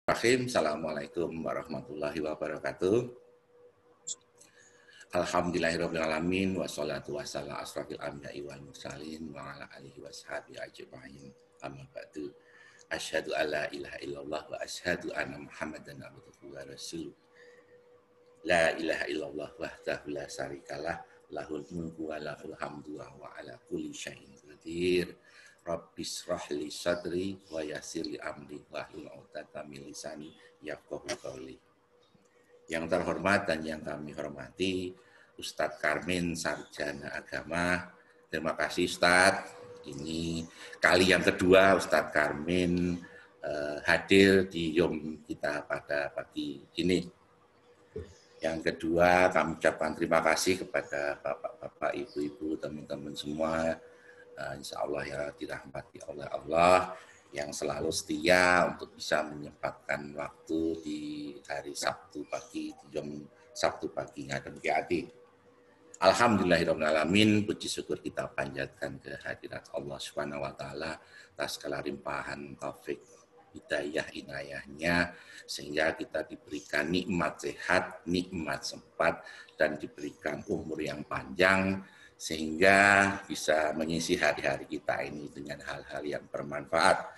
Assalamualaikum warahmatullahi wabarakatuh. Alhamdulillahirrahmanirrahim. Wassalatu wassalamu asrafil anbiya'i wal mursalin wa ala alihi washabihi ajma'in. Amma ba'du. Asyhadu an la ilaha illallah wa asyhadu anna Muhammadan abduhu wa rasuluh. La ilaha illallah wahdahu la syarikalah, lahul mulku wa lahul hamdu wa ala kulli syai'in qadir. Rabbis rahli sadri wa yassir li amri wahlul 'uqdatam min lisani yafqahu qawli. Yang terhormat dan yang kami hormati Ustadz Karmin, sarjana agama. Terima kasih Ustadz. Ini kali yang kedua Ustadz Karmin hadir di Yom kita pada pagi ini. Yang kedua kami ucapkan terima kasih kepada bapak-bapak, ibu-ibu, teman-teman semua. Insya Allah ya dirahmati oleh Allah yang selalu setia untuk bisa menyempatkan waktu di hari Sabtu pagi, di jam Sabtu pagi ngadem ke hati. Alhamdulillahirrahmanirrahim, puji syukur kita panjatkan ke hadirat Allah Subhanahu wa taala atas segala limpahan taufik hidayah inayahnya sehingga kita diberikan nikmat sehat, nikmat sempat dan diberikan umur yang panjang sehingga bisa mengisi hari-hari kita ini dengan hal-hal yang bermanfaat.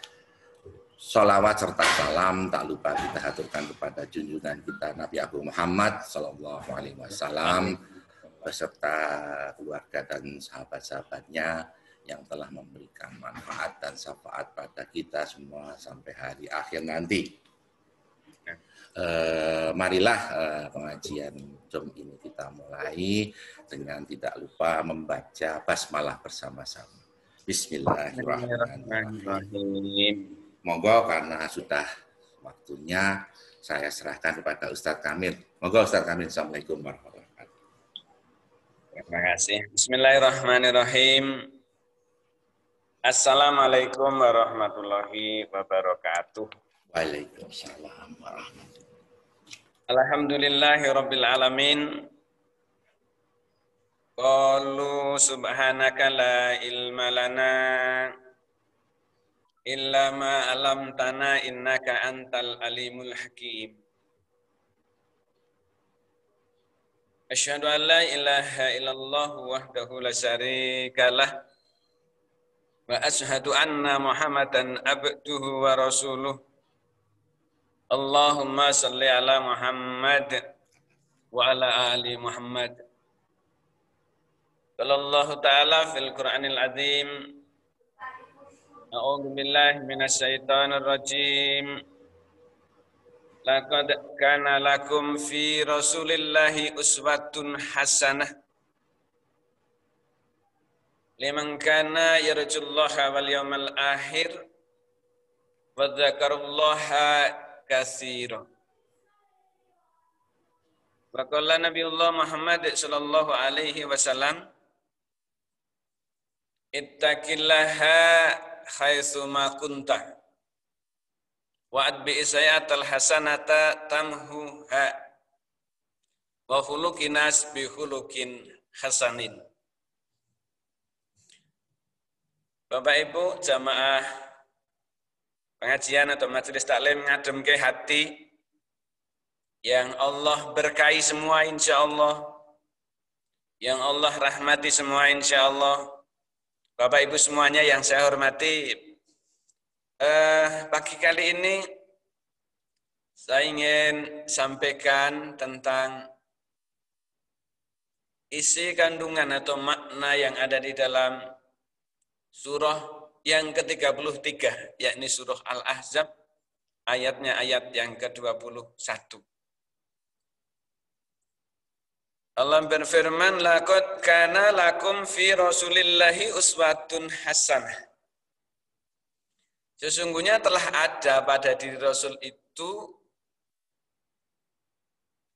Sholawat serta salam tak lupa kita haturkan kepada junjungan kita Nabi Agung Muhammad SAW beserta keluarga dan sahabat-sahabatnya yang telah memberikan manfaat dan syafaat pada kita semua sampai hari akhir nanti. Marilah pengajian jom ini kita mulai dengan tidak lupa membaca basmalah bersama-sama. Bismillahirrahmanirrahim. Monggo karena sudah waktunya saya serahkan kepada Ustadz Kamil. Monggo Ustadz Kamil. Assalamualaikum warahmatullahi wabarakatuh. Terima kasih. Bismillahirrahmanirrahim. Assalamualaikum warahmatullahi wabarakatuh. Waalaikumsalam warahmatullahi wabarakatuh. Alhamdulillahi rabbil alamin. Qalu subhanaka la ilma lana illa ma 'allamtana innaka antal alimul hakim. Asyhadu an la ilaha illallah wahdahu la syarikalah wa asyhadu anna Muhammadan abduhu wa rasuluh. Allahumma salli ala Muhammad wa ala ali Muhammad. Sallallahu ta'ala fil Qur'anil azim. A'udzu billahi minasy syaithanir rajim. Laqad kana lakum fi Rasulillahi uswatun hasanah liman kana yarjullaha wal yawmal akhir wa dzakarallaha katsira. Wa qala Nabiullah Muhammad sallallahu alaihi wasallam, ittaqillaha haitsu ma kunta wa adbi sayatal hasanata tamhuha wa khuluqinas bi khuluqin hasanin. Bapak Ibu jamaah pengajian atau majelis taklim ngadem ke hati yang Allah berkahi semua insya Allah, yang Allah rahmati semua insya Allah. Bapak Ibu semuanya yang saya hormati, pagi kali ini saya ingin sampaikan tentang isi kandungan atau makna yang ada di dalam surah yang ke-33, yakni surah Al-Ahzab, ayatnya ayat yang ke-21. Allah berfirman, laqad kana lakum fi Rasulillahi uswatun hasanah. Sesungguhnya telah ada pada diri Rasul itu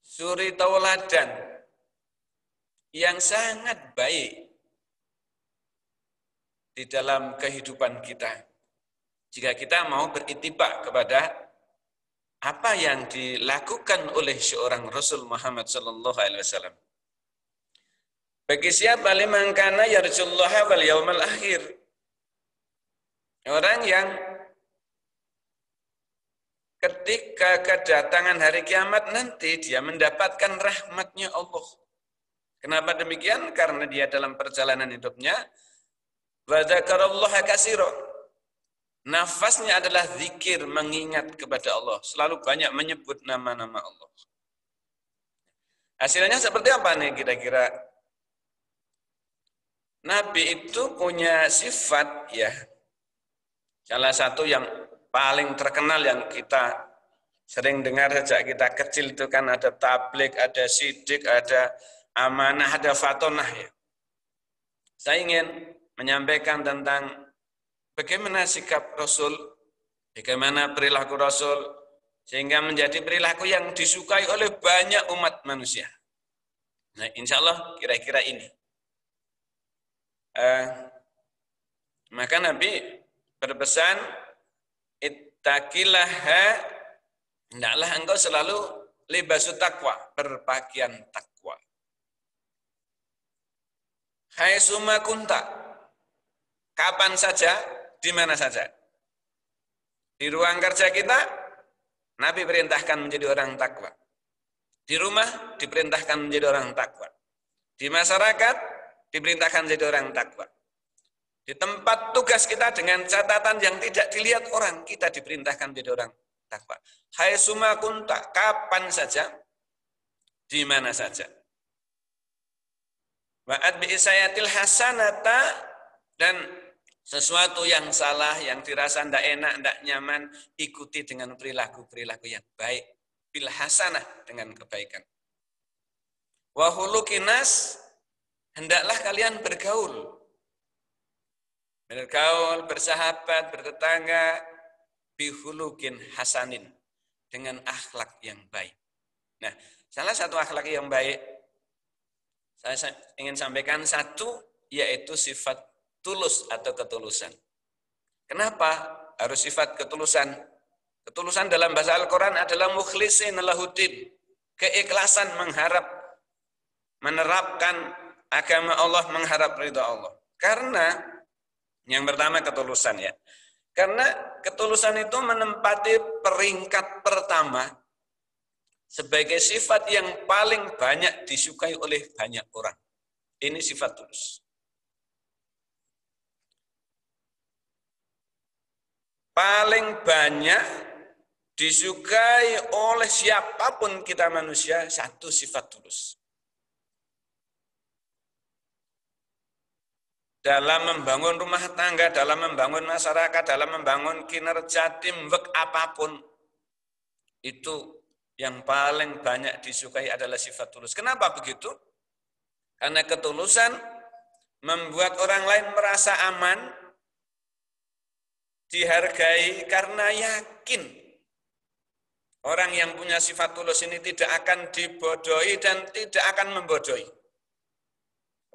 suri tauladan yang sangat baik di dalam kehidupan kita. Jika kita mau beritibak kepada apa yang dilakukan oleh seorang Rasul Muhammad sallallahu alaihi wasallam. Bagi siapa liman kana yarjullaha wal yaumal akhir. Orang yang ketika kedatangan hari kiamat nanti dia mendapatkan rahmatnya Allah. Kenapa demikian? Karena dia dalam perjalanan hidupnya wa dzakarallaha katsira. Nafasnya adalah zikir, mengingat kepada Allah, selalu banyak menyebut nama-nama Allah. Hasilnya seperti apa nih kira-kira? Nabi itu punya sifat ya. Salah satu yang paling terkenal yang kita sering dengar sejak kita kecil itu kan ada tabligh, ada sidik, ada amanah, ada fatonah ya. Saya ingin menyampaikan tentang bagaimana sikap Rasul, bagaimana perilaku Rasul, sehingga menjadi perilaku yang disukai oleh banyak umat manusia. Nah, insya Allah kira-kira ini. Maka Nabi berpesan, ittaqillaha, hendaklah engkau selalu libasut taqwa, berpakaian takwa. Hai summa kunta, kapan saja, di mana saja. Di ruang kerja kita, Nabi perintahkan menjadi orang takwa. Di rumah, diperintahkan menjadi orang takwa. Di masyarakat, diperintahkan menjadi orang takwa. Di tempat tugas kita dengan catatan yang tidak dilihat orang, kita diperintahkan menjadi orang takwa. Hai summa kunta, kapan saja, di mana saja. Wa'ad bi'isayatil hasanata, dan sesuatu yang salah, yang dirasa tidak enak, tidak nyaman, ikuti dengan perilaku-perilaku yang baik. Bil hasanah, dengan kebaikan. Wa hulukinas, hendaklah kalian bergaul. Bergaul, bersahabat, bertetangga, bihulukin hasanin, dengan akhlak yang baik. Nah, salah satu akhlak yang baik, saya ingin sampaikan satu, yaitu sifat tulus atau ketulusan. Kenapa harus sifat ketulusan? Ketulusan dalam bahasa Al-Quran adalah mukhlisin lahuddin, keikhlasan mengharap, menerapkan agama Allah, mengharap ridha Allah. Karena yang pertama ketulusan ya. Karena ketulusan itu menempati peringkat pertama sebagai sifat yang paling banyak disukai oleh banyak orang. Ini sifat tulus. Paling banyak disukai oleh siapapun kita manusia, satu sifat tulus. Dalam membangun rumah tangga, dalam membangun masyarakat, dalam membangun kinerja teamwork apapun, itu yang paling banyak disukai adalah sifat tulus. Kenapa begitu? Karena ketulusan membuat orang lain merasa aman, dihargai, karena yakin orang yang punya sifat tulus ini tidak akan dibodohi dan tidak akan membodohi.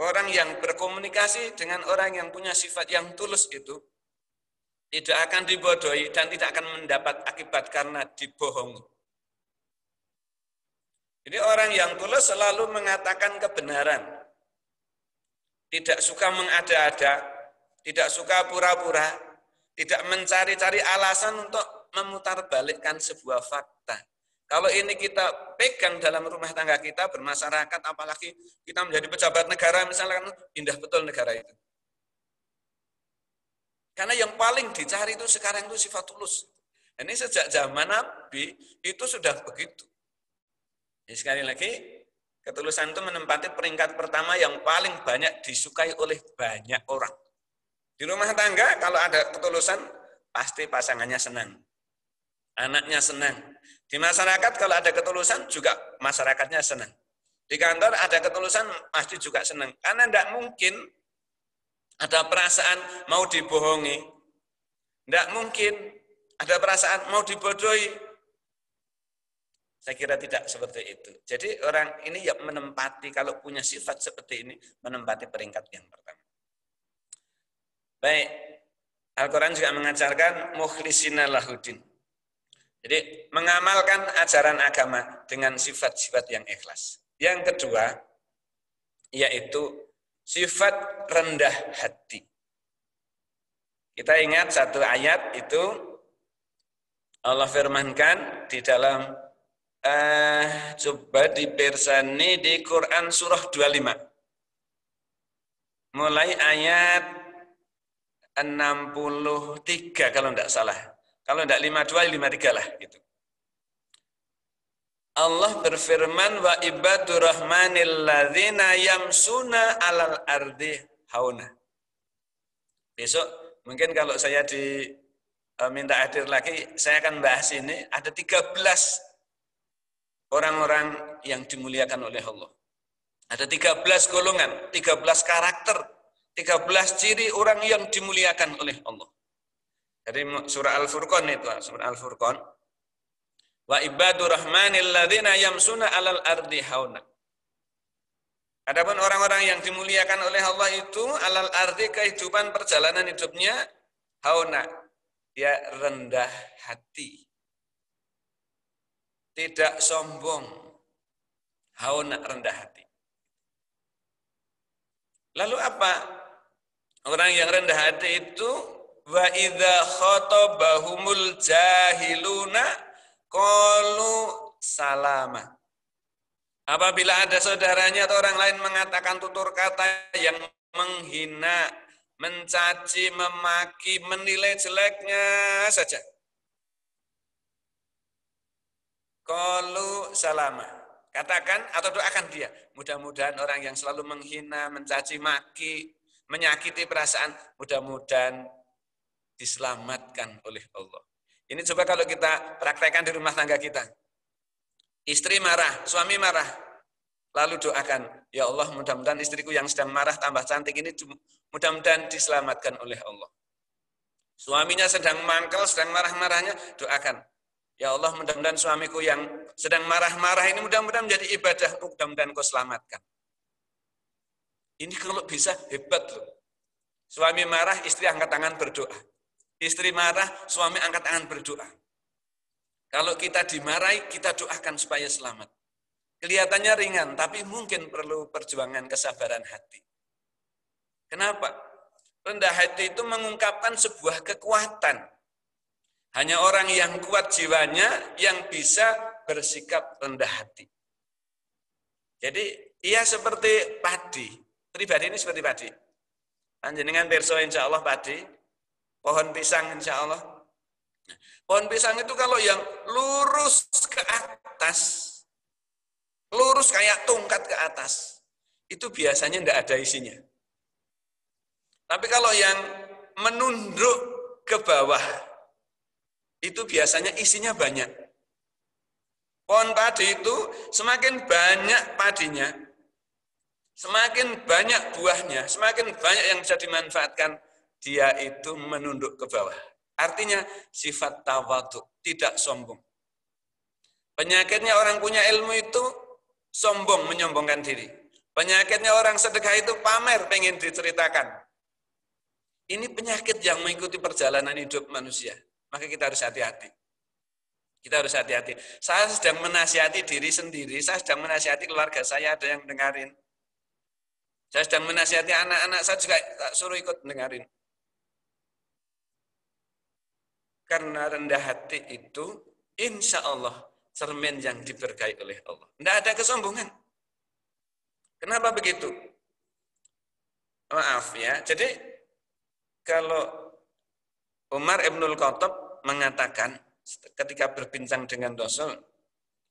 Orang yang berkomunikasi dengan orang yang punya sifat yang tulus itu tidak akan dibodohi dan tidak akan mendapat akibat karena dibohongi. Jadi orang yang tulus selalu mengatakan kebenaran, tidak suka mengada-ada, tidak suka pura-pura, tidak mencari-cari alasan untuk memutarbalikkan sebuah fakta. Kalau ini kita pegang dalam rumah tangga kita, bermasyarakat, apalagi kita menjadi pejabat negara, misalkan indah betul negara itu. Karena yang paling dicari itu sekarang itu sifat tulus. Ini sejak zaman Nabi itu sudah begitu. Jadi sekali lagi, ketulusan itu menempati peringkat pertama yang paling banyak disukai oleh banyak orang. Di rumah tangga kalau ada ketulusan, pasti pasangannya senang. Anaknya senang. Di masyarakat kalau ada ketulusan juga masyarakatnya senang. Di kantor ada ketulusan pasti juga senang. Karena tidak mungkin ada perasaan mau dibohongi. Tidak mungkin ada perasaan mau dibodohi. Saya kira tidak seperti itu. Jadi orang ini yang menempati, kalau punya sifat seperti ini, menempati peringkat yang pertama. Baik, Al-Quran juga mengajarkan mukhlisina lahuddin. Jadi mengamalkan ajaran agama dengan sifat-sifat yang ikhlas. Yang kedua, yaitu sifat rendah hati. Kita ingat satu ayat itu, Allah firmankan di dalam coba dipersani di Quran surah 25. Mulai ayat 63 kalau tidak salah. Kalau tidak 52, 53 lah gitu. Allah berfirman wa ibadur rahmanil ladzina yamsuna alal ardi hauna. Besok mungkin kalau saya minta hadir lagi, saya akan bahas ini. Ada 13 orang-orang yang dimuliakan oleh Allah. Ada 13 golongan, 13 karakter, 13 ciri orang yang dimuliakan oleh Allah. Dari surah Al-Furqan itu, surah Al-Furqan. Wa ibadur rahmanil ladzina yamsuna alal ardi hauna. Adapun orang-orang yang dimuliakan oleh Allah itu alal ardi, kehidupan perjalanan hidupnya hauna. Dia rendah hati. Tidak sombong. Hauna, rendah hati. Lalu apa? Orang yang rendah hati itu wa idza khatabahumul jahiluna qalu salama. Apabila ada saudaranya atau orang lain mengatakan tutur kata yang menghina, mencaci, memaki, menilai jeleknya saja. Qalu salama. Katakan atau doakan dia. Mudah-mudahan orang yang selalu menghina, mencaci maki, menyakiti perasaan, mudah-mudahan diselamatkan oleh Allah. Ini coba kalau kita praktekkan di rumah tangga kita. Istri marah, suami marah. Lalu doakan, ya Allah mudah-mudahan istriku yang sedang marah tambah cantik ini mudah-mudahan diselamatkan oleh Allah. Suaminya sedang mangkel, sedang marah-marahnya, doakan. Ya Allah mudah-mudahan suamiku yang sedang marah-marah ini mudah-mudahan menjadi ibadah, mudah-mudahan kau selamatkan. Ini kalau bisa hebat loh. Suami marah, istri angkat tangan berdoa. Istri marah, suami angkat tangan berdoa. Kalau kita dimarahi, kita doakan supaya selamat. Kelihatannya ringan, tapi mungkin perlu perjuangan kesabaran hati. Kenapa? Rendah hati itu mengungkapkan sebuah kekuatan. Hanya orang yang kuat jiwanya yang bisa bersikap rendah hati. Jadi, ia seperti padi. Pribadi ini seperti padi. Panjenengan pirsa insya Allah padi, pohon pisang insya Allah. Pohon pisang itu kalau yang lurus ke atas, lurus kayak tongkat ke atas, itu biasanya tidak ada isinya. Tapi kalau yang menunduk ke bawah, itu biasanya isinya banyak. Pohon padi itu semakin banyak padinya, semakin banyak buahnya, semakin banyak yang bisa dimanfaatkan, dia itu menunduk ke bawah. Artinya sifat tawadhu, tidak sombong. Penyakitnya orang punya ilmu itu sombong, menyombongkan diri. Penyakitnya orang sedekah itu pamer, pengen diceritakan. Ini penyakit yang mengikuti perjalanan hidup manusia. Maka kita harus hati-hati. Kita harus hati-hati. Saya sedang menasihati diri sendiri, saya sedang menasihati keluarga saya, ada yang dengarin. Saya sedang menasihati anak-anak saya juga suruh ikut dengarin. Karena rendah hati itu, insya Allah, cermin yang diberkahi oleh Allah. Tidak ada kesombongan. Kenapa begitu? Maaf ya, jadi kalau Umar Ibnul Khattab mengatakan ketika berbincang dengan Rasul,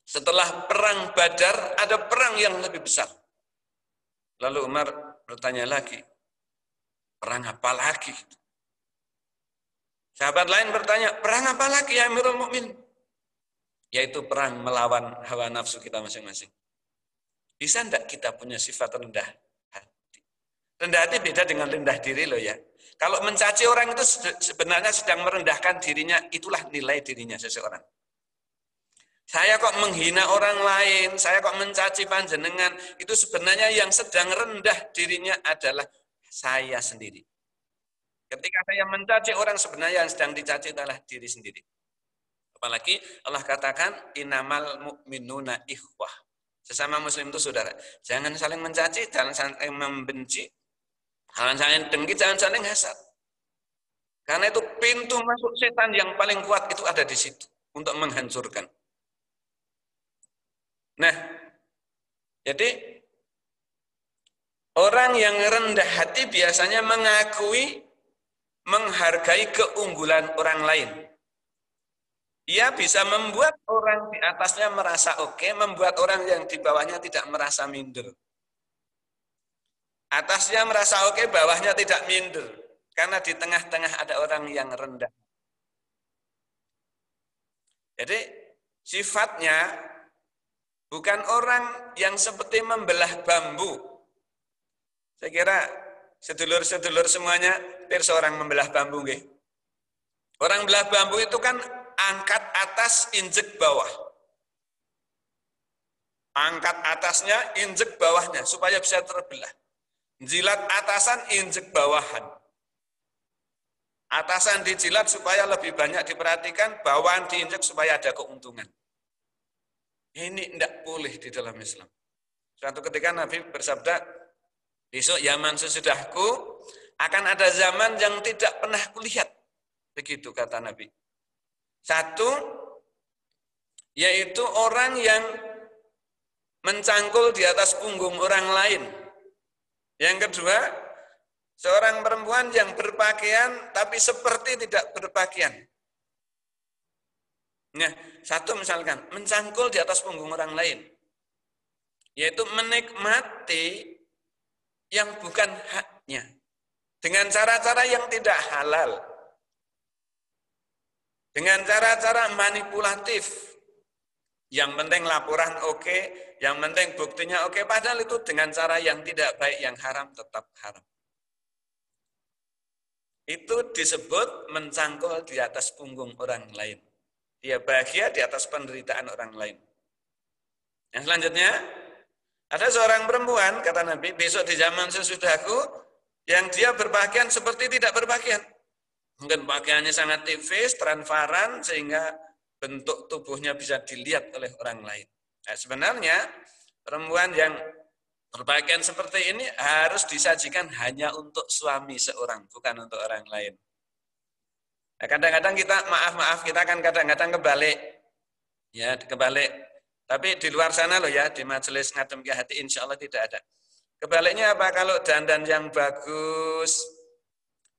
setelah perang Badar ada perang yang lebih besar. Lalu Umar bertanya lagi, perang apa lagi? Sahabat lain bertanya, perang apa lagi ya Amirul Mukminin? Yaitu perang melawan hawa nafsu kita masing-masing. Bisa enggak kita punya sifat rendah hati? Rendah hati beda dengan rendah diri loh ya. Kalau mencaci orang itu sebenarnya sedang merendahkan dirinya, itulah nilai dirinya seseorang. Saya kok menghina orang lain, saya kok mencaci panjenengan, itu sebenarnya yang sedang rendah dirinya adalah saya sendiri. Ketika saya mencaci orang, sebenarnya yang sedang dicaci adalah diri sendiri. Apalagi Allah katakan, innamal mu'minuna ikhwah. Sesama muslim itu saudara. Jangan saling mencaci, jangan saling membenci. Jangan saling dengki, jangan saling hasad. Karena itu pintu masuk setan yang paling kuat itu ada di situ. untuk menghancurkan. Nah, jadi orang yang rendah hati biasanya menghargai keunggulan orang lain. Ia bisa membuat orang di atasnya merasa oke, membuat orang yang di bawahnya tidak merasa minder. Atasnya merasa oke, bawahnya tidak minder. Karena di tengah-tengah ada orang yang rendah. Jadi sifatnya bukan orang yang seperti membelah bambu. Saya kira sedulur-sedulur semuanya pirsa orang membelah bambu nggih. Orang belah bambu itu kan angkat atas, injek bawah. Angkat atasnya, injek bawahnya supaya bisa terbelah. Jilat atasan, injek bawahan. Atasan dijilat supaya lebih banyak diperhatikan, bawahan diinjek supaya ada keuntungan. Ini tidak boleh di dalam Islam. Suatu ketika Nabi bersabda, besok zaman sesudahku akan ada zaman yang tidak pernah kulihat. Begitu kata Nabi. Satu, yaitu orang yang mencangkul di atas punggung orang lain. Yang kedua, seorang perempuan yang berpakaian tapi seperti tidak berpakaian. Nah, satu misalkan, mencangkul di atas punggung orang lain. Yaitu menikmati yang bukan haknya. Dengan cara-cara yang tidak halal. Dengan cara-cara manipulatif. Yang penting laporan oke, yang penting buktinya oke, padahal itu dengan cara yang tidak baik, yang haram tetap haram. Itu disebut mencangkul di atas punggung orang lain. Dia bahagia di atas penderitaan orang lain. Yang selanjutnya, ada seorang perempuan, kata Nabi, besok di zaman sesudahku, yang dia berpakaian seperti tidak berpakaian. Mungkin pakaiannya sangat tipis, transparan, sehingga bentuk tubuhnya bisa dilihat oleh orang lain. Nah, sebenarnya perempuan yang berpakaian seperti ini harus disajikan hanya untuk suami seorang, bukan untuk orang lain. Nah, kadang-kadang kita, maaf, kita kan kadang-kadang kebalik. Ya, kebalik. Tapi di luar sana loh ya, di majelis ngadem ke hati, insya Allah tidak ada. Kebaliknya apa? Kalau dandan yang bagus,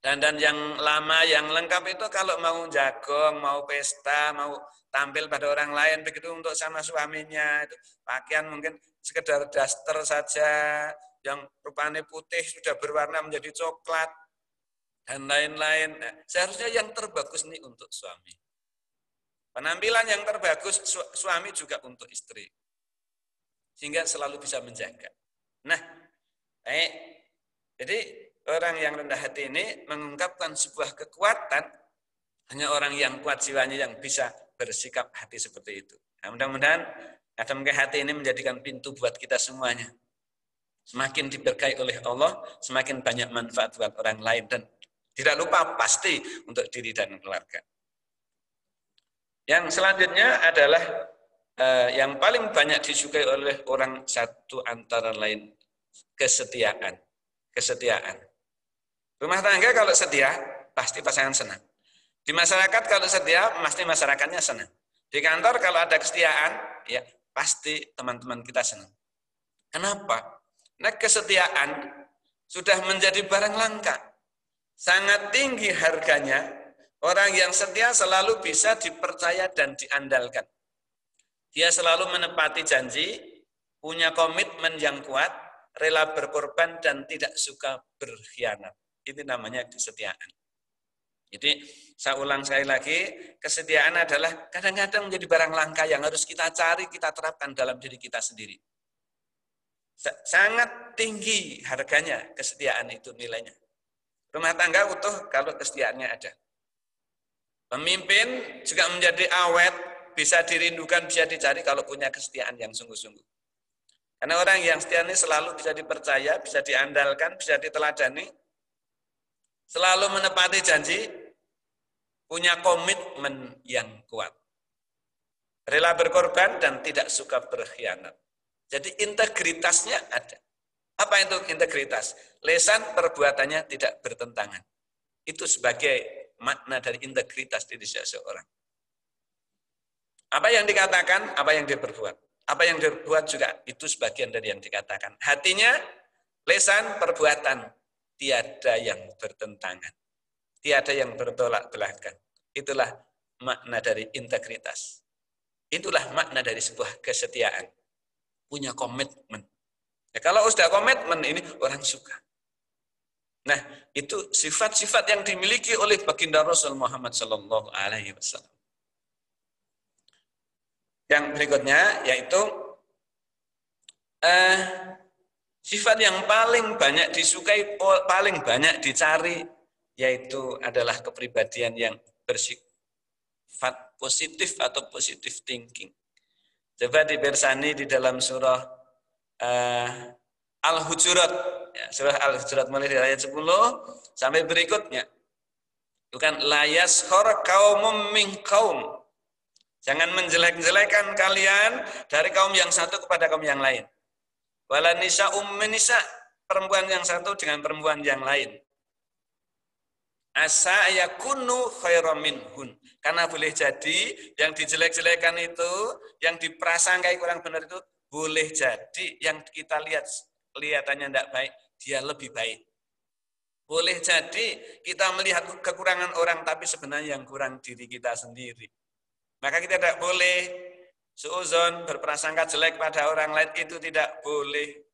dandan yang lama, yang lengkap itu kalau mau jagong, mau pesta, mau tampil pada orang lain, begitu untuk sama suaminya, itu pakaian mungkin sekedar daster saja, yang rupanya putih sudah berwarna menjadi coklat, dan lain-lain. Nah, seharusnya yang terbagus ini untuk suami. Penampilan yang terbagus suami juga untuk istri. Sehingga selalu bisa menjaga. Nah, baik. Jadi orang yang rendah hati ini mengungkapkan sebuah kekuatan, hanya orang yang kuat jiwanya yang bisa bersikap hati seperti itu. Nah, mudah-mudahan ngadem ke hati ini menjadikan pintu buat kita semuanya. Semakin diberkahi oleh Allah, semakin banyak manfaat buat orang lain. Dan tidak lupa pasti untuk diri dan keluarga. Yang selanjutnya adalah yang paling banyak disukai oleh orang satu antara lain, kesetiaan. Kesetiaan. Rumah tangga kalau setia, pasti pasangan senang. Di masyarakat kalau setia, pasti masyarakatnya senang. Di kantor kalau ada kesetiaan, ya pasti teman-teman kita senang. Kenapa? Nah, kesetiaan sudah menjadi barang langka. Sangat tinggi harganya. Orang yang setia selalu bisa dipercaya dan diandalkan. Dia selalu menepati janji, punya komitmen yang kuat, rela berkorban dan tidak suka berkhianat. Itu namanya kesetiaan. Jadi saya ulang sekali lagi, kesetiaan adalah kadang-kadang menjadi barang langka yang harus kita cari, kita terapkan dalam diri kita sendiri. Sangat tinggi harganya kesetiaan itu nilainya. Rumah tangga utuh kalau kesetiaannya ada. Pemimpin juga menjadi awet, bisa dirindukan, bisa dicari kalau punya kesetiaan yang sungguh-sungguh. Karena orang yang setia ini selalu bisa dipercaya, bisa diandalkan, bisa diteladani, selalu menepati janji, punya komitmen yang kuat. Rela berkorban dan tidak suka berkhianat. Jadi integritasnya ada. Apa itu integritas? Lisan perbuatannya tidak bertentangan. Itu sebagai makna dari integritas diri seseorang. Apa yang dikatakan, apa yang dia perbuat. Apa yang dia perbuat juga itu sebagian dari yang dikatakan. Hatinya, lisan, perbuatan. Tiada yang bertentangan. Tiada yang bertolak belakang. Itulah makna dari integritas. Itulah makna dari sebuah kesetiaan. Punya komitmen. Ya, kalau sudah komitmen ini orang suka. Nah, itu sifat-sifat yang dimiliki oleh baginda Rasul Muhammad Sallallahu Alaihi Wasallam. Yang berikutnya yaitu sifat yang paling banyak disukai, paling banyak dicari, yaitu adalah kepribadian yang bersifat positif atau positive thinking. Coba dibersani di dalam surah Al-Hujurat, ya, surah Al-Hujurat mulai dari ayat 10 sampai berikutnya. Bukan la yaskhar qaumum min qaum. Jangan menjelek-jelekan kalian dari kaum yang satu kepada kaum yang lain. Wala nisa'um min nisa', perempuan yang satu dengan perempuan yang lain. Asa yakunu khairam minhun. Karena boleh jadi yang dijelek-jelekan itu, yang diprasangkai kurang benar itu, boleh jadi yang kita lihat kelihatannya tidak baik, dia lebih baik. Boleh jadi kita melihat kekurangan orang, tapi sebenarnya yang kurang diri kita sendiri. Maka kita tidak boleh suuzon, berprasangka jelek pada orang lain, itu tidak boleh.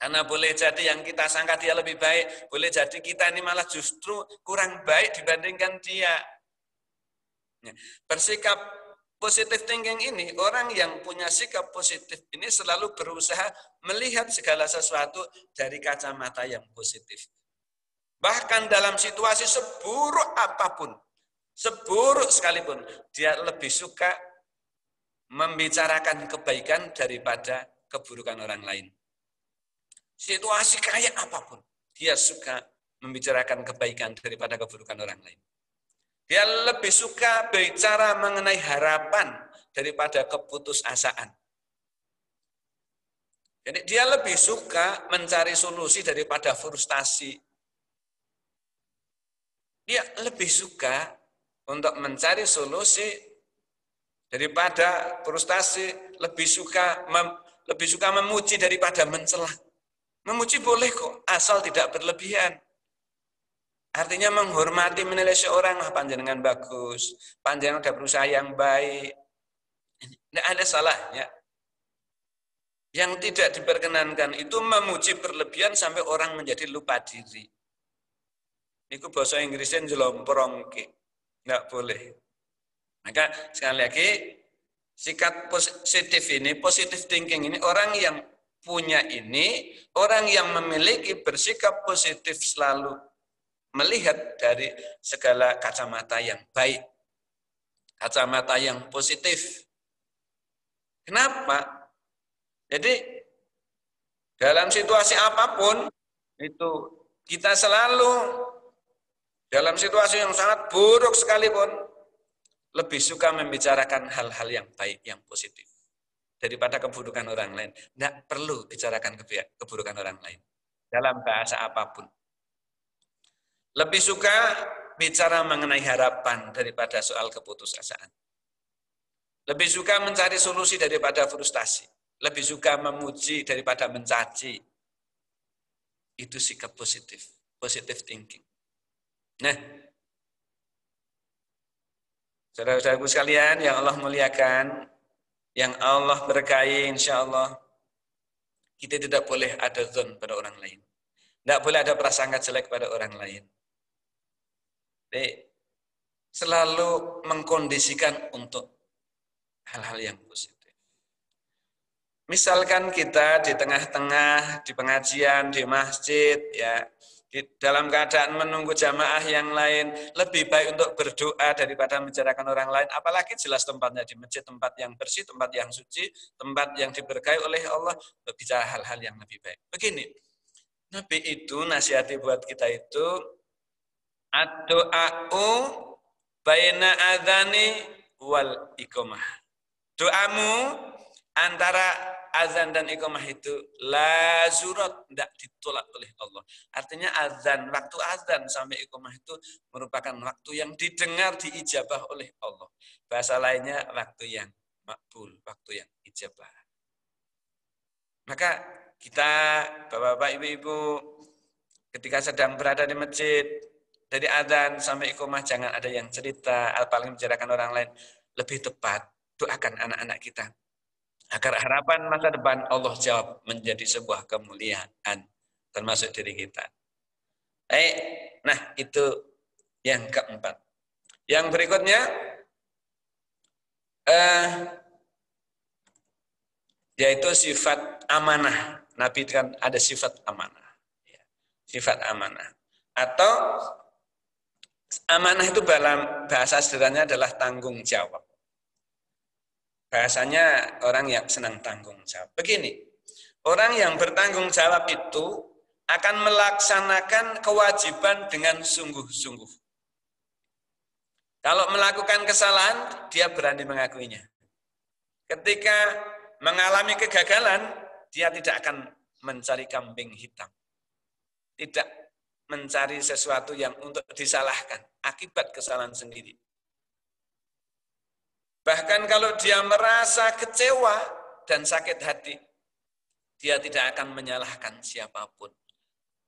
Karena boleh jadi yang kita sangka dia lebih baik, boleh jadi kita ini malah justru kurang baik dibandingkan dia. Bersikap positive thinking ini, orang yang punya sikap positif ini selalu berusaha melihat segala sesuatu dari kacamata yang positif. Bahkan dalam situasi seburuk apapun, seburuk sekalipun, dia lebih suka membicarakan kebaikan daripada keburukan orang lain. Situasi kayak apapun, dia suka membicarakan kebaikan daripada keburukan orang lain. Dia lebih suka bicara mengenai harapan daripada keputusasaan. Jadi dia lebih suka mencari solusi daripada frustasi. Dia lebih suka untuk mencari solusi daripada frustasi, lebih suka memuji daripada mencela. Memuji boleh kok, asal tidak berlebihan. Artinya menghormati, menilai seorang, panjenengan bagus, panjenengan sudah berusaha yang baik. Tidak ada salahnya. Yang tidak diperkenankan itu memuji berlebihan sampai orang menjadi lupa diri. Itu bahasa Inggrisnya jelomprongke. Tidak boleh. Maka sekali lagi, sikap positif ini, positive thinking ini, orang yang punya ini, orang yang memiliki bersikap positif selalu melihat dari segala kacamata yang baik, kacamata yang positif. Kenapa? Jadi dalam situasi apapun itu kita selalu dalam situasi yang sangat buruk sekalipun lebih suka membicarakan hal-hal yang baik, yang positif daripada keburukan orang lain. Tidak perlu bicarakan keburukan orang lain dalam bahasa apapun. Lebih suka bicara mengenai harapan daripada soal keputusasaan. Lebih suka mencari solusi daripada frustasi. Lebih suka memuji daripada mencaci. Itu sikap positif, positive thinking. Nah, saudara-saudaraku sekalian yang Allah muliakan, yang Allah berkahi, insya Allah, kita tidak boleh ada dzon pada orang lain. Tidak boleh ada prasangka jelek pada orang lain. Jadi, selalu mengkondisikan untuk hal-hal yang positif. Misalkan kita di tengah-tengah, di pengajian, di masjid, ya, dalam keadaan menunggu jamaah yang lain, lebih baik untuk berdoa daripada membicarakan orang lain, apalagi jelas tempatnya di masjid, tempat yang bersih, tempat yang suci, tempat yang diberkahi oleh Allah, berbicara hal-hal yang lebih baik. Begini, Nabi itu nasihati buat kita itu, ad-doa'u baina adzani wal iqamah. Doamu antara azan dan iqamah itu la zurat, tidak ditolak oleh Allah. Artinya azan, waktu azan sampai iqamah itu merupakan waktu yang didengar, diijabah oleh Allah. Bahasa lainnya waktu yang makbul, waktu yang ijabah. Maka kita, bapak-bapak, ibu-ibu, ketika sedang berada di masjid, dari azan sampai iqamah jangan ada yang cerita, apalagi membicarakan orang lain. Lebih tepat, doakan anak-anak kita. Agar harapan masa depan Allah jawab menjadi sebuah kemuliaan termasuk diri kita. Nah itu yang keempat. Yang berikutnya yaitu sifat amanah. Nabi kan ada sifat amanah. Sifat amanah. Atau amanah itu dalam bahasa sederhananya adalah tanggung jawab. Bahasanya orang yang senang tanggung jawab. Begini, orang yang bertanggung jawab itu akan melaksanakan kewajiban dengan sungguh-sungguh. Kalau melakukan kesalahan, dia berani mengakuinya. Ketika mengalami kegagalan, dia tidak akan mencari kambing hitam. Tidak mencari sesuatu yang untuk disalahkan akibat kesalahan sendiri. Bahkan kalau dia merasa kecewa dan sakit hati, dia tidak akan menyalahkan siapapun.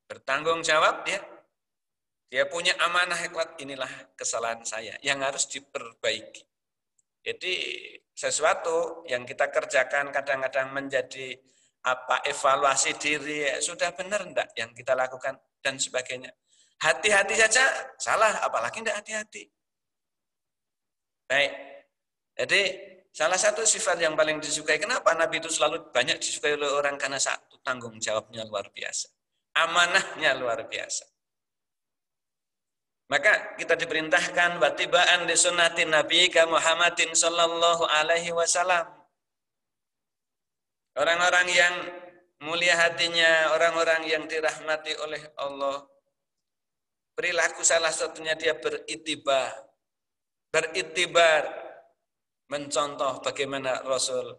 Bertanggung jawab dia. Dia punya amanah hikmat, inilah kesalahan saya yang harus diperbaiki. Jadi sesuatu yang kita kerjakan kadang-kadang menjadi evaluasi diri, sudah benar enggak yang kita lakukan dan sebagainya. Hati-hati saja salah, apalagi enggak hati-hati. Baik. Jadi salah satu sifat yang paling disukai, kenapa Nabi itu selalu banyak disukai oleh orang? Karena satu, tanggung jawabnya luar biasa. Amanahnya luar biasa. Maka kita diperintahkan watibaan di sunnatin Nabi Muhammadin sallallahu alaihi wasallam. Orang-orang yang mulia hatinya, orang-orang yang dirahmati oleh Allah. Perilaku salah satunya dia beritibar, mencontoh bagaimana Rasul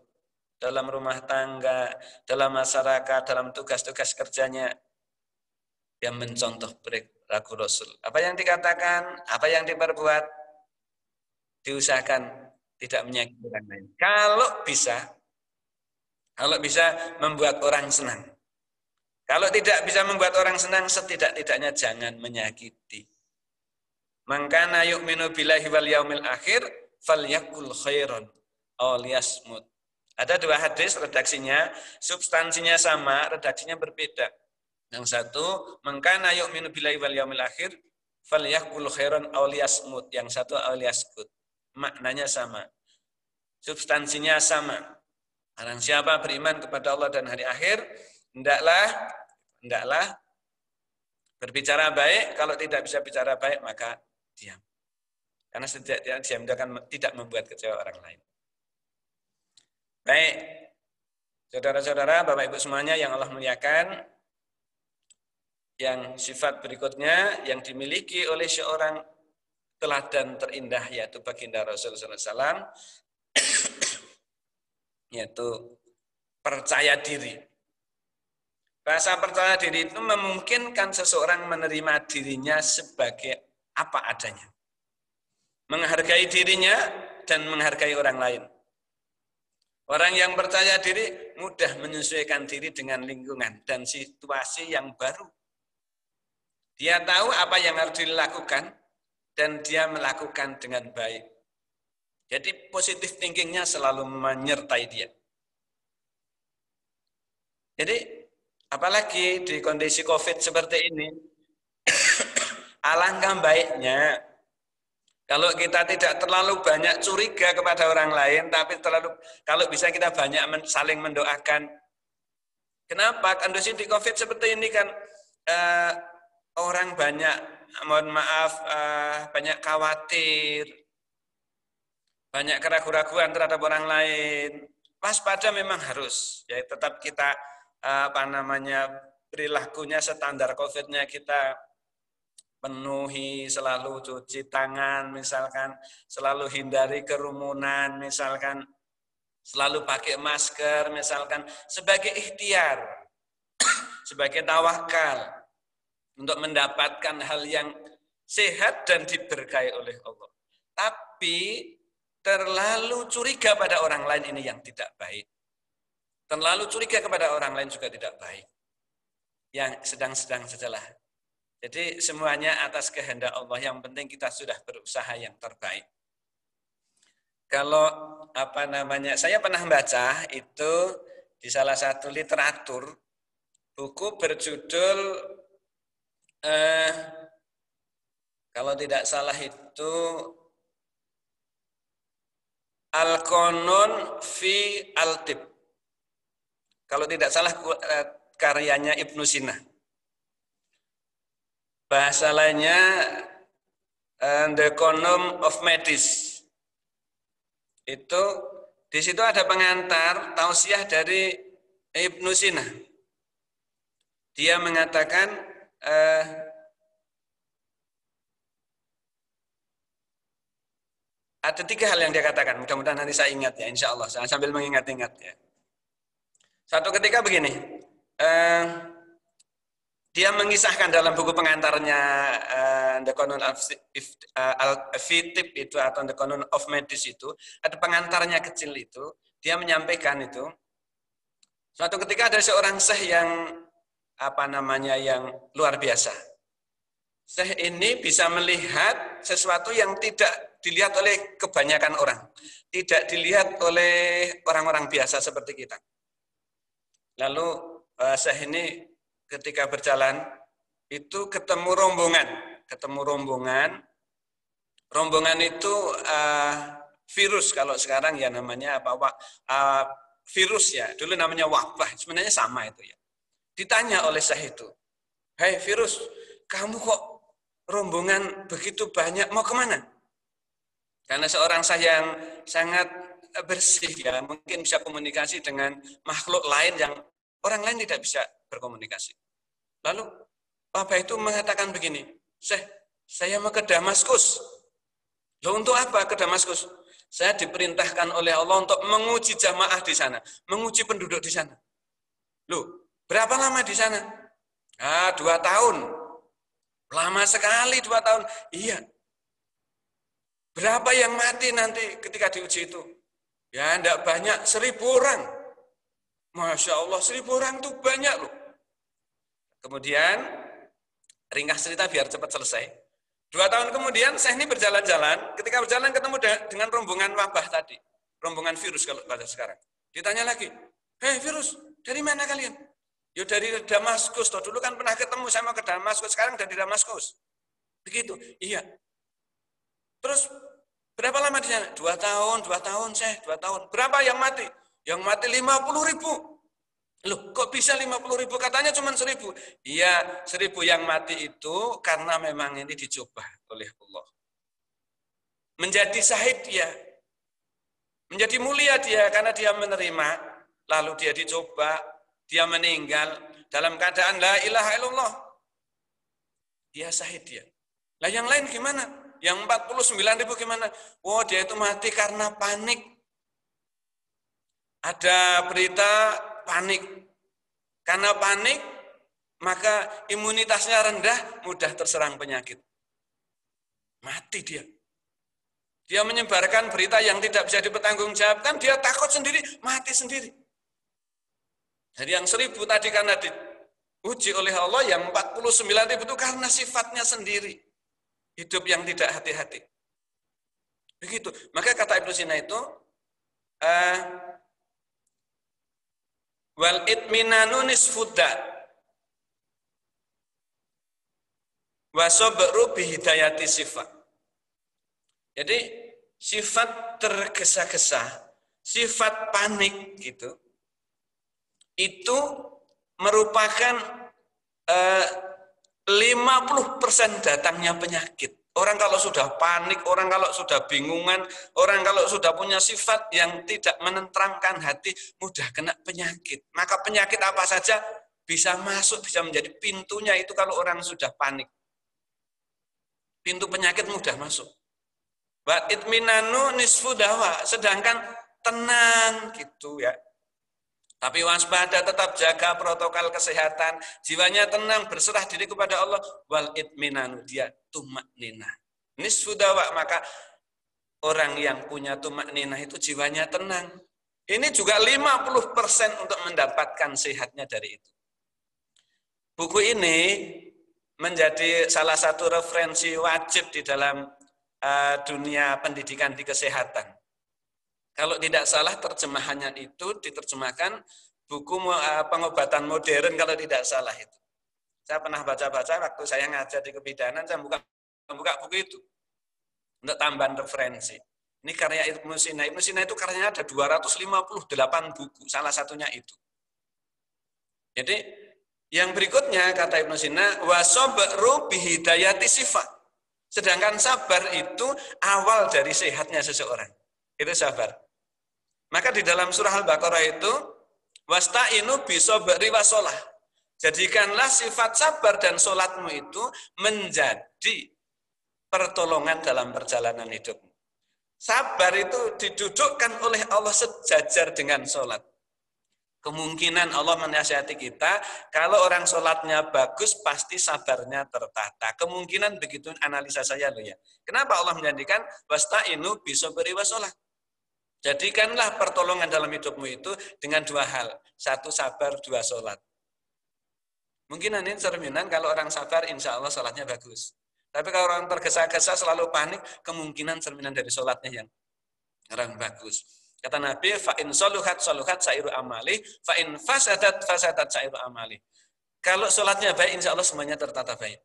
dalam rumah tangga, dalam masyarakat, dalam tugas-tugas kerjanya, yang mencontoh perilaku Rasul. Apa yang dikatakan, apa yang diperbuat, diusahakan tidak menyakiti orang lain. Kalau bisa membuat orang senang. Kalau tidak bisa membuat orang senang, setidak-tidaknya jangan menyakiti. Man kana yu'minu billahi wal yaumil akhir falyakul khairan aw liyasmut. Ada dua hadis, redaksinya, substansinya sama, redaksinya berbeda. Yang satu, man kana yu'minu billahi wal yaumil akhir falyakul khairan aw liyasmut. Yang satu aw liyaskut. Maknanya sama. Substansinya sama. Barang siapa beriman kepada Allah dan hari akhir, hendaklah berbicara baik. Kalau tidak bisa bicara baik, maka diam. Karena setidak diam itu akan tidak membuat kecewa orang lain. Baik, saudara-saudara, Bapak Ibu semuanya yang Allah muliakan, yang sifat berikutnya yang dimiliki oleh seorang teladan terindah yaitu baginda Rasulullah SAW, yaitu percaya diri. Rasa percaya diri itu memungkinkan seseorang menerima dirinya sebagai apa adanya. Menghargai dirinya dan menghargai orang lain. Orang yang percaya diri mudah menyesuaikan diri dengan lingkungan dan situasi yang baru. Dia tahu apa yang harus dilakukan dan dia melakukan dengan baik. Jadi positive thinkingnya selalu menyertai dia. Jadi apalagi di kondisi COVID seperti ini, alangkah baiknya kalau kita tidak terlalu banyak curiga kepada orang lain, tapi kalau bisa kita banyak saling mendoakan. Kenapa? Kondisi di COVID seperti ini kan orang banyak, mohon maaf, banyak khawatir, banyak keraguan-keraguan terhadap orang lain. Waspada memang harus, ya tetap kita perilakunya standar COVID-nya kita penuhi, selalu cuci tangan misalkan, selalu hindari kerumunan misalkan, selalu pakai masker misalkan sebagai ikhtiar, sebagai tawakal untuk mendapatkan hal yang sehat dan diberkahi oleh Allah. Tapi terlalu curiga pada orang lain ini yang tidak baik. Terlalu curiga kepada orang lain juga tidak baik. Yang sedang-sedang sajalah. Jadi semuanya atas kehendak Allah. Yang penting kita sudah berusaha yang terbaik. Kalau saya pernah baca itu di salah satu literatur buku berjudul kalau tidak salah itu Al-Qanun fi Al-Tib. Kalau tidak salah karyanya Ibnu Sina. Bahasa lainnya The Qanun of Medicine. Itu di situ ada pengantar tausiah dari Ibnu Sina. Dia mengatakan ada 3 hal yang dia katakan. Mudah-mudahan nanti saya ingat ya, insya Allah. Saya sambil mengingat-ingat ya. Satu ketika begini, dia mengisahkan dalam buku pengantarnya The Qanun of Tib itu atau The Qanun of Medicine itu, ada pengantarnya kecil itu, dia menyampaikan itu. Suatu ketika ada seorang syekh yang yang luar biasa. Syekh ini bisa melihat sesuatu yang tidak dilihat oleh kebanyakan orang, tidak dilihat oleh orang-orang biasa seperti kita. Lalu Syekh ini ketika berjalan itu ketemu rombongan. Rombongan itu virus, kalau sekarang ya namanya virus ya. Dulu namanya wabah, sebenarnya sama itu ya. Ditanya oleh Syekh itu, "Hei virus, kamu kok rombongan begitu banyak, mau kemana?" Karena seorang Syekh yang sangat bersih ya, mungkin bisa komunikasi dengan makhluk lain yang orang lain tidak bisa berkomunikasi. Lalu Bapak itu mengatakan begini, "Syekh, saya mau ke Damaskus." Loh, untuk apa ke Damaskus? Saya diperintahkan oleh Allah untuk menguji jamaah di sana, menguji penduduk di sana. Loh, berapa lama di sana? 2 tahun. Lama sekali 2 tahun. Iya. Berapa yang mati nanti ketika diuji itu? Ya, enggak banyak, 1.000 orang. Masya Allah, 1.000 orang itu banyak loh. Kemudian, ringkas cerita biar cepat selesai. 2 tahun kemudian, saya ini berjalan-jalan. Ketika berjalan ketemu dengan rombongan wabah tadi. Rombongan virus kalau pada sekarang. Ditanya lagi, "Hei virus, dari mana kalian?" "Ya dari Damaskus." Toh, dulu kan pernah ketemu, saya mau ke Damaskus. Sekarang dari Damaskus. Begitu. Iya. Terus, berapa lama di sana? 2 tahun, 2 tahun, Syekh, 2 tahun. Berapa yang mati? Yang mati 50.000. Loh, kok bisa 50.000? Katanya cuma 1.000. Iya, 1.000 yang mati itu karena memang ini dicoba oleh Allah. Menjadi syahid dia. Menjadi mulia dia karena dia menerima. Lalu dia dicoba, dia meninggal dalam keadaan la ilaha illallah. Dia syahid dia. Lah yang lain gimana? Yang 49.000 gimana? Oh, dia itu mati karena panik. Ada berita panik. Karena panik, maka imunitasnya rendah, mudah terserang penyakit. Mati dia. Dia menyebarkan berita yang tidak bisa dipertanggungjawabkan, dia takut sendiri, mati sendiri. Jadi yang 1.000 tadi karena diuji oleh Allah, yang 49.000 itu karena sifatnya sendiri. Hidup yang tidak hati-hati. Begitu. Maka kata Ibnu Sina itu, wal itminanu nisfudda wa sabru bi hidayati sifat. Jadi sifat tergesa-gesa, sifat panik gitu, itu merupakan 50% datangnya penyakit. Orang kalau sudah panik, orang kalau sudah bingungan, orang kalau sudah punya sifat yang tidak menenteramkan hati, mudah kena penyakit. Maka penyakit apa saja bisa masuk, bisa menjadi pintunya itu kalau orang sudah panik. Pintu penyakit mudah masuk. Wa itminanu nisfu dawa, sedangkan tenang gitu ya. Tapi waspada, tetap jaga protokol kesehatan, jiwanya tenang, berserah diri kepada Allah, wal itminanu, dia tumakninah. Nisfu dawa, maka orang yang punya tumakninah itu jiwanya tenang. Ini juga 50% untuk mendapatkan sehatnya dari itu. Buku ini menjadi salah satu referensi wajib di dalam dunia pendidikan di kesehatan. Kalau tidak salah terjemahannya itu diterjemahkan buku pengobatan modern kalau tidak salah itu. Saya pernah baca-baca waktu saya ngajar di kebidanan, saya buka buku itu untuk tambahan referensi. Ini karya Ibnu Sina. Ibnu Sina itu karyanya ada 258 buku, salah satunya itu. Jadi yang berikutnya kata Ibnu Sina, wasabru bihidayati sifat. Sedangkan sabar itu awal dari sehatnya seseorang. Itu sabar. Maka di dalam surah Al-Baqarah itu wasta'inu bisabri wasolah. Jadikanlah sifat sabar dan solatmu itu menjadi pertolongan dalam perjalanan hidupmu. Sabar itu didudukkan oleh Allah sejajar dengan solat. Kemungkinan Allah menasihati kita, kalau orang solatnya bagus, pasti sabarnya tertata. Kemungkinan begitu analisa saya loh ya. Kenapa Allah menjadikan wasta'inu bisabri wasolah? Jadikanlah pertolongan dalam hidupmu itu dengan dua hal. Satu sabar, dua sholat. Mungkin ini cerminan kalau orang sabar insya Allah sholatnya bagus. Tapi kalau orang tergesa-gesa selalu panik, kemungkinan cerminan dari sholatnya yang orang bagus. Kata Nabi, fa'in soluhat sa'iru amali, fa'in fasadat sa'iru amali. Kalau sholatnya baik, insya Allah semuanya tertata baik.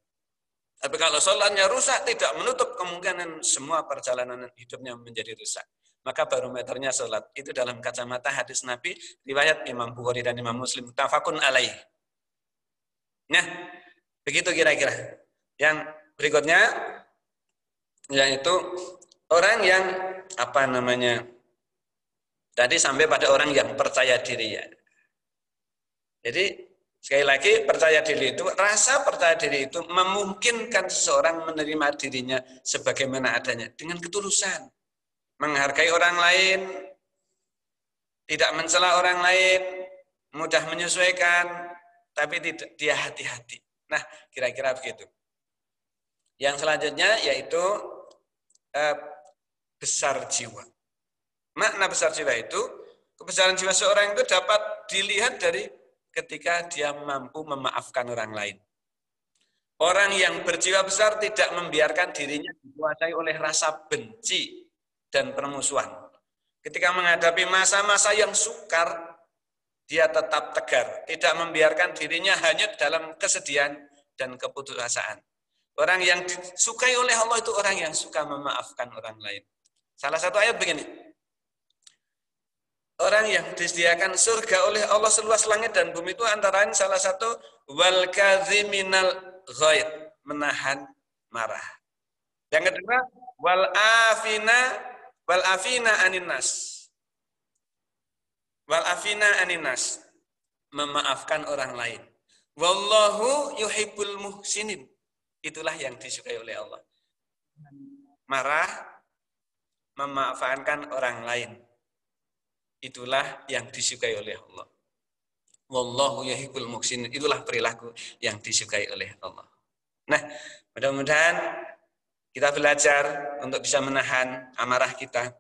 Tapi kalau sholatnya rusak, tidak menutup kemungkinan semua perjalanan hidupnya menjadi rusak. Maka barometernya sholat. Itu dalam kacamata hadis Nabi, riwayat Imam Bukhari dan Imam Muslim, tafakun alaih. Nah, begitu kira-kira. Yang berikutnya, yaitu orang yang, tadi sampai pada orang yang percaya diri ya. Jadi, sekali lagi, percaya diri itu, rasa percaya diri itu memungkinkan seseorang menerima dirinya sebagaimana adanya, dengan ketulusan. Menghargai orang lain, tidak mencela orang lain, mudah menyesuaikan, tapi dia hati-hati. Nah, kira-kira begitu. Yang selanjutnya yaitu besar jiwa. Makna besar jiwa itu, kebesaran jiwa seorang itu dapat dilihat dari ketika dia mampu memaafkan orang lain. Orang yang berjiwa besar tidak membiarkan dirinya dikuasai oleh rasa benci dan permusuhan. Ketika menghadapi masa-masa yang sukar, dia tetap tegar, tidak membiarkan dirinya hanyut dalam kesedihan dan keputusasaan. Orang yang disukai oleh Allah itu orang yang suka memaafkan orang lain. Salah satu ayat begini, orang yang disediakan surga oleh Allah seluas langit dan bumi itu antara lain salah satu wal kadziminal ghaid, menahan marah. Yang kedua wal afina anin nas. Wal afina anin nas, memaafkan orang lain. Wallahu yuhibbul muhsinin. Itulah yang disukai oleh Allah. Marah, memaafkan orang lain. Itulah yang disukai oleh Allah. Wallahu yuhibbul muhsinin. Itulah perilaku yang disukai oleh Allah. Nah, mudah-mudahan kita belajar untuk bisa menahan amarah kita.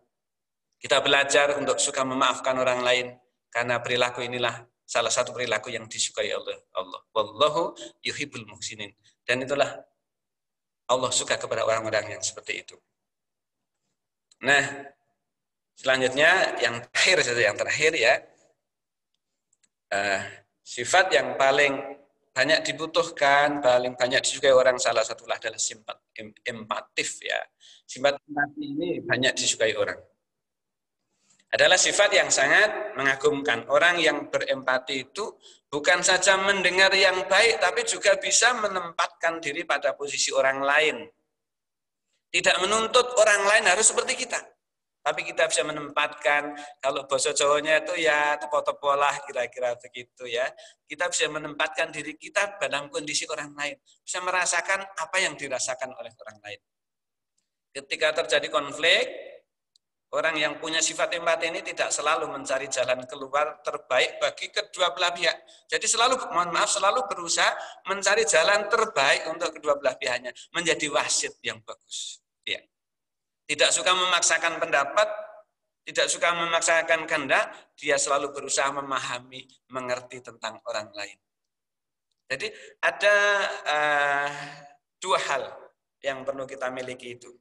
Kita belajar untuk suka memaafkan orang lain. Karena perilaku inilah salah satu perilaku yang disukai oleh Allah. Wallahu yuhibbul muhsinin. Dan itulah Allah suka kepada orang-orang yang seperti itu. Nah, selanjutnya yang terakhir ya. Sifat yang paling banyak dibutuhkan, paling banyak disukai orang salah satulah adalah sifat empatif ya. Sifat empati ini banyak disukai orang. Adalah sifat yang sangat mengagumkan. Orang yang berempati itu bukan saja mendengar yang baik, tapi juga bisa menempatkan diri pada posisi orang lain. Tidak menuntut orang lain harus seperti kita. Tapi kita bisa menempatkan, kalau bahasa Jawanya itu ya tepo-tepo lah kira-kira begitu ya. Kita bisa menempatkan diri kita dalam kondisi orang lain. Bisa merasakan apa yang dirasakan oleh orang lain. Ketika terjadi konflik, Orang yang punya sifat empati ini tidak selalu mencari jalan keluar terbaik bagi kedua belah pihak. Jadi selalu berusaha mencari jalan terbaik untuk kedua belah pihaknya, menjadi wasit yang bagus. Ya. Tidak suka memaksakan pendapat, tidak suka memaksakan kehendak, dia selalu berusaha memahami, mengerti tentang orang lain. Jadi ada dua hal yang perlu kita miliki itu.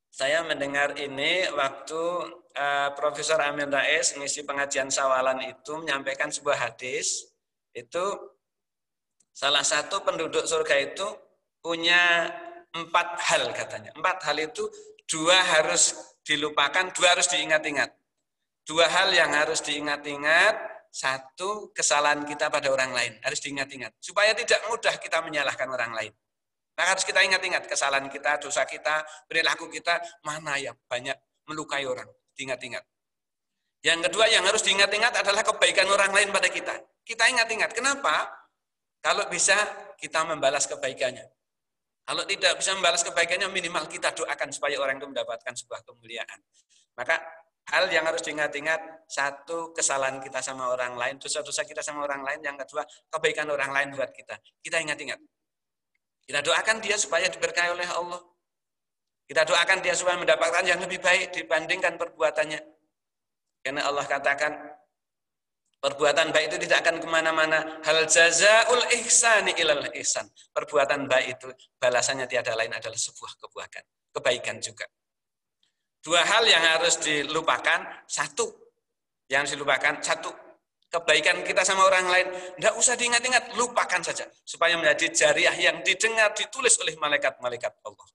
Saya mendengar ini waktu Profesor Amin Rais mengisi pengajian Sawalan itu menyampaikan sebuah hadis, itu salah satu penduduk surga itu punya 4 hal katanya. 4 hal itu 2 harus dilupakan, 2 harus diingat-ingat. 2 hal yang harus diingat-ingat, 1 kesalahan kita pada orang lain harus diingat-ingat supaya tidak mudah kita menyalahkan orang lain. Maka harus kita ingat-ingat kesalahan kita, dosa kita, perilaku kita, mana yang banyak melukai orang. Diingat-ingat. Yang kedua yang harus diingat-ingat adalah kebaikan orang lain pada kita. Kita ingat-ingat. Kenapa? Kalau bisa kita membalas kebaikannya. Kalau tidak bisa membalas kebaikannya, minimal kita doakan supaya orang itu mendapatkan sebuah kemuliaan. Maka hal yang harus diingat-ingat, 1 kesalahan kita sama orang lain, dosa-dosa kita sama orang lain. Yang kedua, kebaikan orang lain buat kita. Kita ingat-ingat. Kita doakan dia supaya diberkahi oleh Allah. Kita doakan dia supaya mendapatkan yang lebih baik dibandingkan perbuatannya. Karena Allah katakan, perbuatan baik itu tidak akan kemana-mana. Hal jazaul ihsani ilal ihsan. Perbuatan baik itu balasannya tiada lain adalah sebuah kebaikan juga. 2 hal yang harus dilupakan. 1 yang harus dilupakan. 1 kebaikan kita sama orang lain, tidak usah diingat-ingat, lupakan saja. Supaya menjadi jariah yang didengar, ditulis oleh malaikat-malaikat Allah.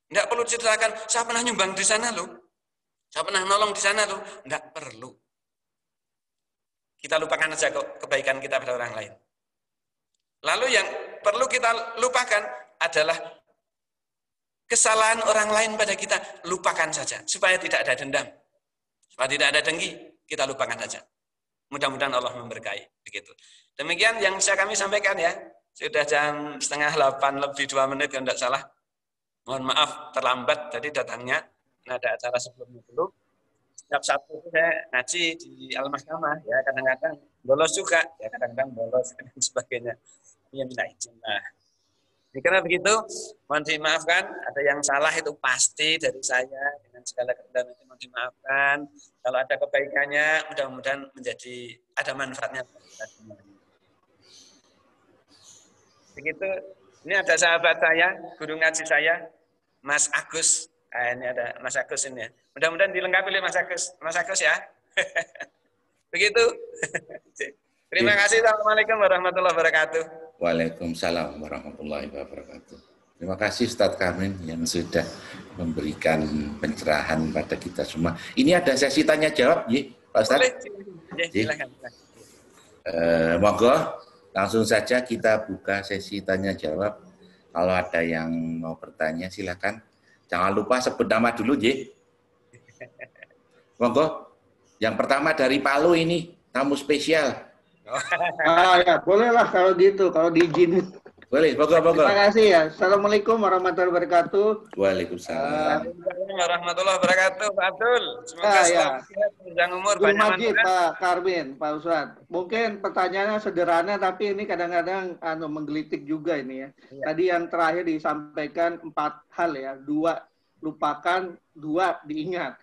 Tidak perlu diceritakan, saya pernah nyumbang di sana loh. Saya pernah nolong di sana loh. Tidak perlu. Kita lupakan saja kebaikan kita pada orang lain. Lalu yang perlu kita lupakan adalah kesalahan orang lain pada kita. Lupakan saja, supaya tidak ada dendam. Supaya tidak ada dengki, kita lupakan saja. Mudah-mudahan Allah memberkahi. Begitu. Demikian yang bisa kami sampaikan ya. Sudah jam 7:30 lebih 2 menit kalau tidak salah. Mohon maaf terlambat tadi datangnya. Ada acara sebelumnya dulu. Setiap Sabtu saya ngaji di Al-Mahkamah ya, kadang-kadang bolos juga ya, kadang-kadang bolos dan sebagainya. Ya minta izin lah. Karena begitu, mohon dimaafkan, ada yang salah itu pasti dari saya, dengan segala kerendahan itu mohon dimaafkan. Kalau ada kebaikannya, mudah-mudahan menjadi ada manfaatnya. Begitu, ini ada sahabat saya, guru ngaji saya, Mas Agus. Ini ada Mas Agus ini ya. Mudah-mudahan dilengkapi oleh Mas Agus. Mas Agus ya. Begitu. Terima kasih. Assalamualaikum warahmatullahi wabarakatuh. Waalaikumsalam warahmatullahi wabarakatuh. Terima kasih Ustadz Kamil yang sudah memberikan pencerahan pada kita semua. Ini ada sesi tanya jawab, Pak Ustadz. Silakan. Monggo langsung saja kita buka sesi tanya jawab. Kalau ada yang mau bertanya silakan. Jangan lupa sebut nama dulu, Monggo. Yang pertama dari Palu ini tamu spesial. Ya, bolehlah kalau gitu, kalau diizinin. Boleh, monggo. Terima kasih ya. Assalamualaikum warahmatullahi wabarakatuh. Waalaikumsalam. Warahmatullahi wabarakatuh, Pak Abdul. Semoga selamat sehat, panjang umur, banyak Majid, Pak Karmin, Pak Ustadz. Mungkin pertanyaannya sederhana, tapi ini kadang-kadang menggelitik juga ini ya. Tadi yang terakhir disampaikan 4 hal ya, 2 lupakan, 2 diingat.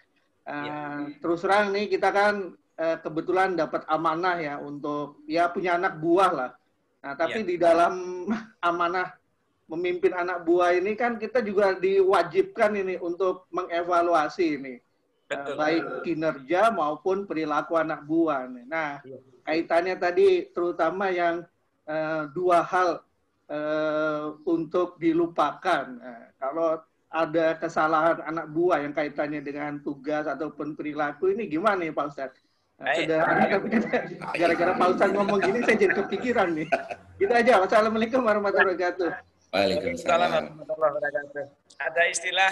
Terus terang nih kita kan kebetulan dapat amanah ya untuk ya punya anak buah lah. Nah, tapi di dalam amanah memimpin anak buah ini kan kita juga diwajibkan ini untuk mengevaluasi ini. Baik kinerja maupun perilaku anak buah. Nah, kaitannya tadi terutama yang 2 hal untuk dilupakan. Nah, kalau ada kesalahan anak buah yang kaitannya dengan tugas ataupun perilaku ini gimana nih Pak Ustadz? Gara-gara Pak Ustadz ngomong gini saya jadi kepikiran nih. Gitu aja. Wassalamualaikum warahmatullahi wabarakatuh. Waalaikumsalam warahmatullahi wabarakatuh. Ada istilah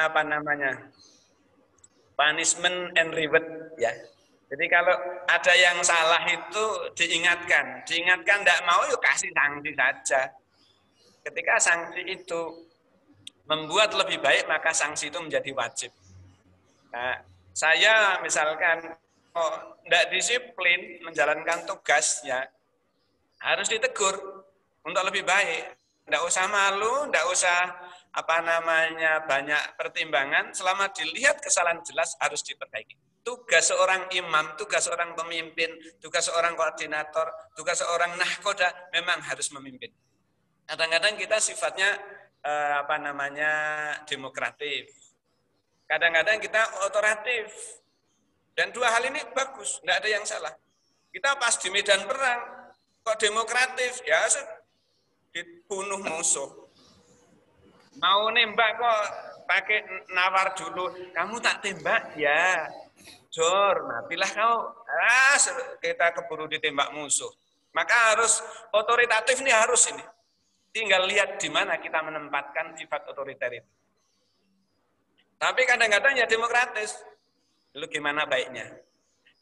apa namanya? Punishment and reward ya. Jadi kalau ada yang salah itu diingatkan tidak mau yuk kasih sanksi saja. Ketika sanksi itu membuat lebih baik maka sanksi itu menjadi wajib. Nah, saya misalkan tidak disiplin menjalankan tugasnya, harus ditegur untuk lebih baik. Tidak usah malu, tidak usah banyak pertimbangan. Selama dilihat kesalahan jelas harus diperbaiki. Tugas seorang imam, tugas seorang pemimpin, tugas seorang koordinator, tugas seorang nahkoda memang harus memimpin. Kadang-kadang kita sifatnya demokratif. Kadang-kadang kita otoratif. Dan dua hal ini bagus, tidak ada yang salah. Kita pas di medan perang, kok demokratif, ya dibunuh musuh. Mau nembak kok pakai nawar dulu, kamu tak tembak ya. Jor, matilah kau. Kita keburu ditembak musuh. Maka harus otoritatif nih, harus ini. Tinggal lihat di mana kita menempatkan sifat otoriter itu. Tapi kadang-kadang ya demokratis. Lalu gimana baiknya?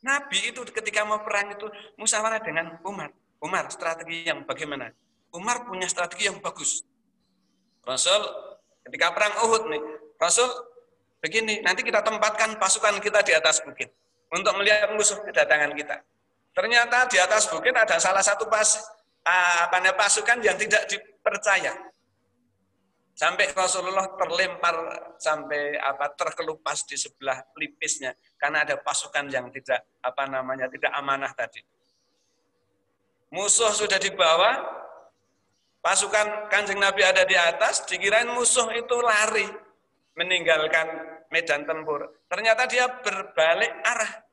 Nabi itu ketika mau perang itu musyawarah dengan Umar. Umar, strategi yang bagaimana? Umar punya strategi yang bagus. Rasul ketika perang Uhud nih, Rasul begini, nanti kita tempatkan pasukan kita di atas bukit untuk melihat musuh kedatangan kita. Ternyata di atas bukit ada salah satu pasukan yang tidak dipercaya. Sampai Rasulullah terlempar sampai terkelupas di sebelah pelipisnya karena ada pasukan yang tidak tidak amanah tadi. Musuh sudah di bawah, pasukan Kanjeng Nabi ada di atas, dikirain musuh itu lari meninggalkan medan tempur. Ternyata dia berbalik arah.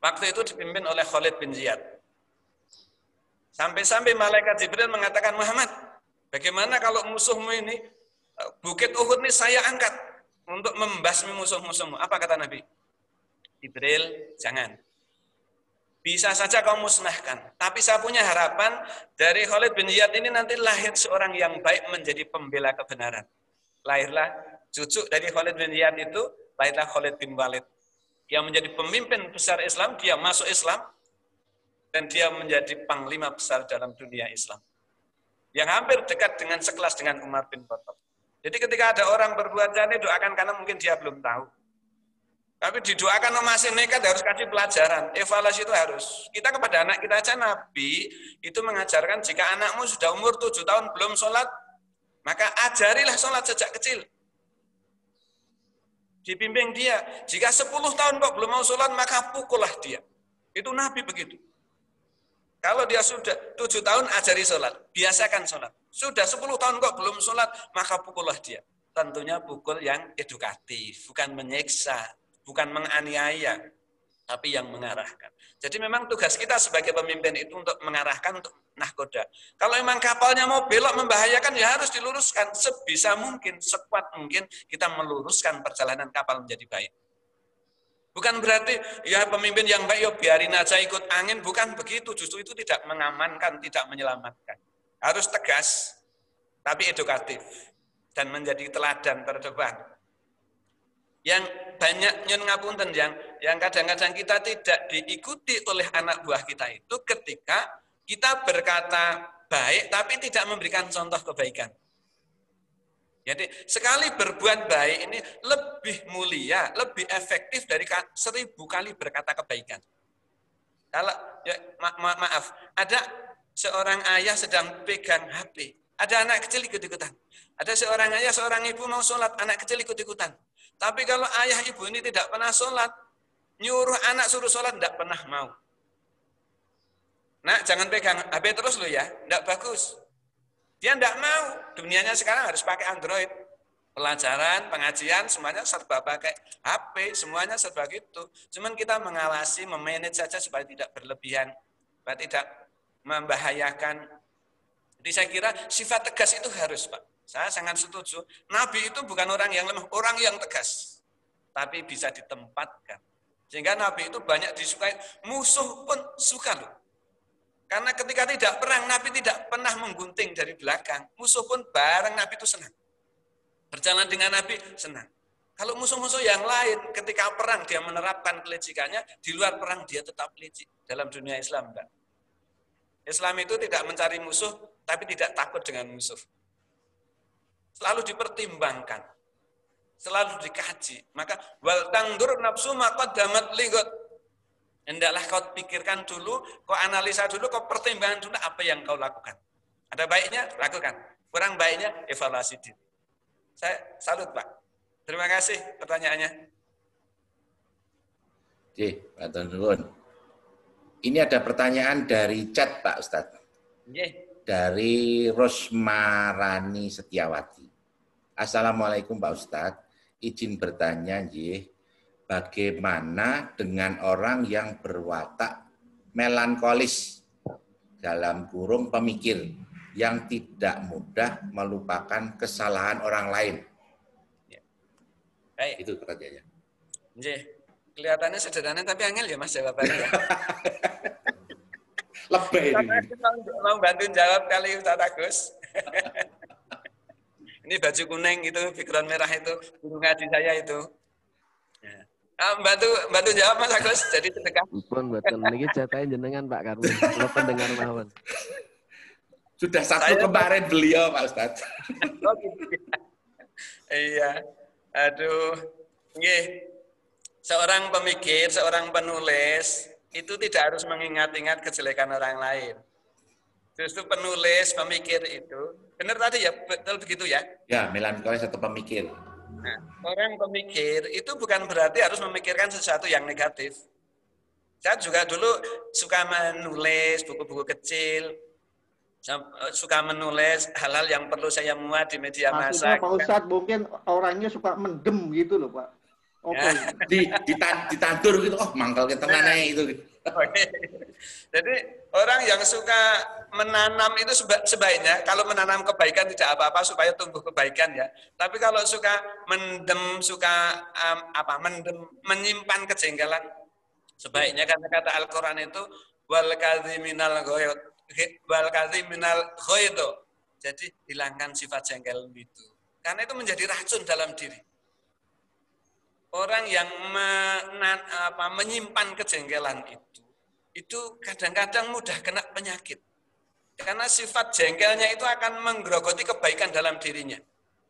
Waktu itu dipimpin oleh Khalid bin Ziyad. Sampai-sampai malaikat Jibril mengatakan, Muhammad, bagaimana kalau musuhmu ini, bukit Uhud ini saya angkat untuk membasmi musuh-musuhmu. Apa kata Nabi? Jibril, jangan. Bisa saja kau musnahkan. Tapi saya punya harapan dari Khalid bin Ziyad ini nanti lahir seorang yang baik menjadi pembela kebenaran. Lahirlah cucu dari Khalid bin Ziyad itu, lahirlah Khalid bin Walid. Yang menjadi pemimpin besar Islam, dia masuk Islam, dan dia menjadi panglima besar dalam dunia Islam. Yang hampir dekat dengan sekelas dengan Umar bin Khattab. Jadi ketika ada orang berbuat jahat, doakan karena mungkin dia belum tahu. Tapi didoakan masih nekat harus kasih pelajaran. Evaluasi itu harus. Kita kepada anak kita aja, Nabi itu mengajarkan jika anakmu sudah umur 7 tahun belum sholat, maka ajarilah sholat sejak kecil. Dibimbing dia. Jika 10 tahun kok belum mau sholat, maka pukullah dia. Itu Nabi begitu. Kalau dia sudah 7 tahun, ajari sholat. Biasakan sholat. Sudah 10 tahun kok belum sholat, maka pukullah dia. Tentunya pukul yang edukatif, bukan menyiksa, bukan menganiaya, tapi yang mengarahkan. Jadi memang tugas kita sebagai pemimpin itu untuk mengarahkan, untuk nahkoda. Kalau memang kapalnya mau belok membahayakan, ya harus diluruskan. Sebisa mungkin, sekuat mungkin, kita meluruskan perjalanan kapal menjadi baik. Bukan berarti ya pemimpin yang baik, ya biarin aja ikut angin. Bukan begitu, justru itu tidak mengamankan, tidak menyelamatkan. Harus tegas, tapi edukatif. Dan menjadi teladan terdepan. Yang banyak nyun ngapunten yang kadang-kadang kita tidak diikuti oleh anak buah kita itu ketika kita berkata baik tapi tidak memberikan contoh kebaikan. Jadi sekali berbuat baik ini lebih mulia, lebih efektif dari 1000 kali berkata kebaikan. Kalau ya, maaf, ada seorang ayah sedang pegang HP, ada anak kecil ikut-ikutan. Ada seorang ayah, seorang ibu mau sholat, anak kecil ikut-ikutan. Tapi kalau ayah ibu ini tidak pernah sholat, nyuruh anak suruh sholat tidak pernah mau. Nah, jangan pegang HP terus lo ya, tidak bagus. Dia tidak mau, dunianya sekarang harus pakai Android. Pelajaran, pengajian, semuanya serba pakai HP, semuanya serba gitu. Cuman kita mengawasi, memanage saja supaya tidak berlebihan, supaya tidak membahayakan. Jadi saya kira sifat tegas itu harus, Pak. Saya sangat setuju. Nabi itu bukan orang yang lemah, orang yang tegas. Tapi bisa ditempatkan. Sehingga Nabi itu banyak disukai, musuh pun suka loh. Karena ketika tidak perang, Nabi tidak pernah menggunting dari belakang. Musuh pun bareng Nabi itu senang. Berjalan dengan Nabi senang. Kalau musuh-musuh yang lain, ketika perang dia menerapkan kelicikannya, di luar perang dia tetap licik. Dalam dunia Islam, enggak. Islam itu tidak mencari musuh, tapi tidak takut dengan musuh. Selalu dipertimbangkan. selalu dikaji. Maka wal tangdur nafsu ma qaddamat ligot. Hendaklah kau pikirkan dulu, kau analisa dulu, kau pertimbangkan dulu apa yang kau lakukan. Ada baiknya, lakukan. Kurang baiknya, evaluasi diri. Saya salut, Pak. Terima kasih pertanyaannya. Oke, Pak Tonun. Ini ada pertanyaan dari chat, Pak Ustadz. Dari Rosmarani Setiawati. Assalamualaikum Pak Ustadz. Izin bertanya, bagaimana dengan orang yang berwatak melankolis dalam kurung pemikir yang tidak mudah melupakan kesalahan orang lain? Baik. Itu pertanyaannya. Kelihatannya sederhana tapi angel ya Mas jawabannya. Lebih ini. Mau bantuin jawab kali Ustaz Agus. Ini baju kuning itu, background merah itu, guru ngaji saya itu. Bantu jawab Mas Agus, jadi sedekah. Pun betul, ini jatahin jenengan Pak Karno, kalau pendengar mawon. Sudah satu kemarin beliau Pak Ustadz. Oh, gitu. Iya, aduh. Nggih. Seorang pemikir, seorang penulis, itu tidak harus mengingat-ingat kejelekan orang lain. Justru penulis, pemikir itu, benar tadi ya, betul begitu ya? Ya, melankolis atau pemikir. Nah, orang pemikir itu bukan berarti harus memikirkan sesuatu yang negatif. Saya juga dulu suka menulis buku-buku kecil, suka menulis hal-hal yang perlu saya muat di media massa. Pak Ustadz mungkin orangnya suka mendem gitu loh Pak. Okay. Ditandur gitu, mangkal ke tengahnya itu. Jadi orang yang suka menanam itu sebaiknya kalau menanam kebaikan tidak apa-apa supaya tumbuh kebaikan ya. Tapi kalau suka mendem, suka menyimpan kejengkelan, sebaiknya kata Al-Quran itu wal kadhiminal ghaidh. Jadi hilangkan sifat jengkel itu. Karena itu menjadi racun dalam diri. Orang yang menyimpan kejengkelan itu kadang-kadang mudah kena penyakit. Karena sifat jengkelnya itu akan menggerogoti kebaikan dalam dirinya.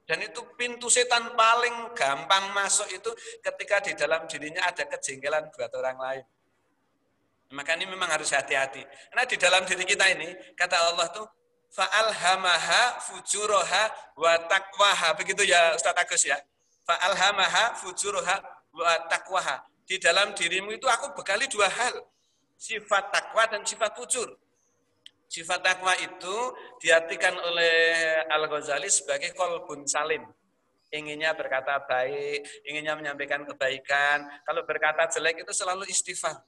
Dan itu pintu setan paling gampang masuk itu ketika di dalam dirinya ada kejengkelan buat orang lain. Maka ini memang harus hati-hati. Karena di dalam diri kita ini, kata Allah tuh, fa'alhamaha fujuraha wa taqwaha. Begitu ya Ustaz Agus ya. Fa'alhamaha fujuraha wa taqwaha. Di dalam dirimu itu aku bekali dua hal. Sifat takwa dan sifat fujur. Sifat takwa itu diartikan oleh Al-Ghazali sebagai qalbun salim. Inginnya berkata baik, inginnya menyampaikan kebaikan. Kalau berkata jelek itu selalu istighfar.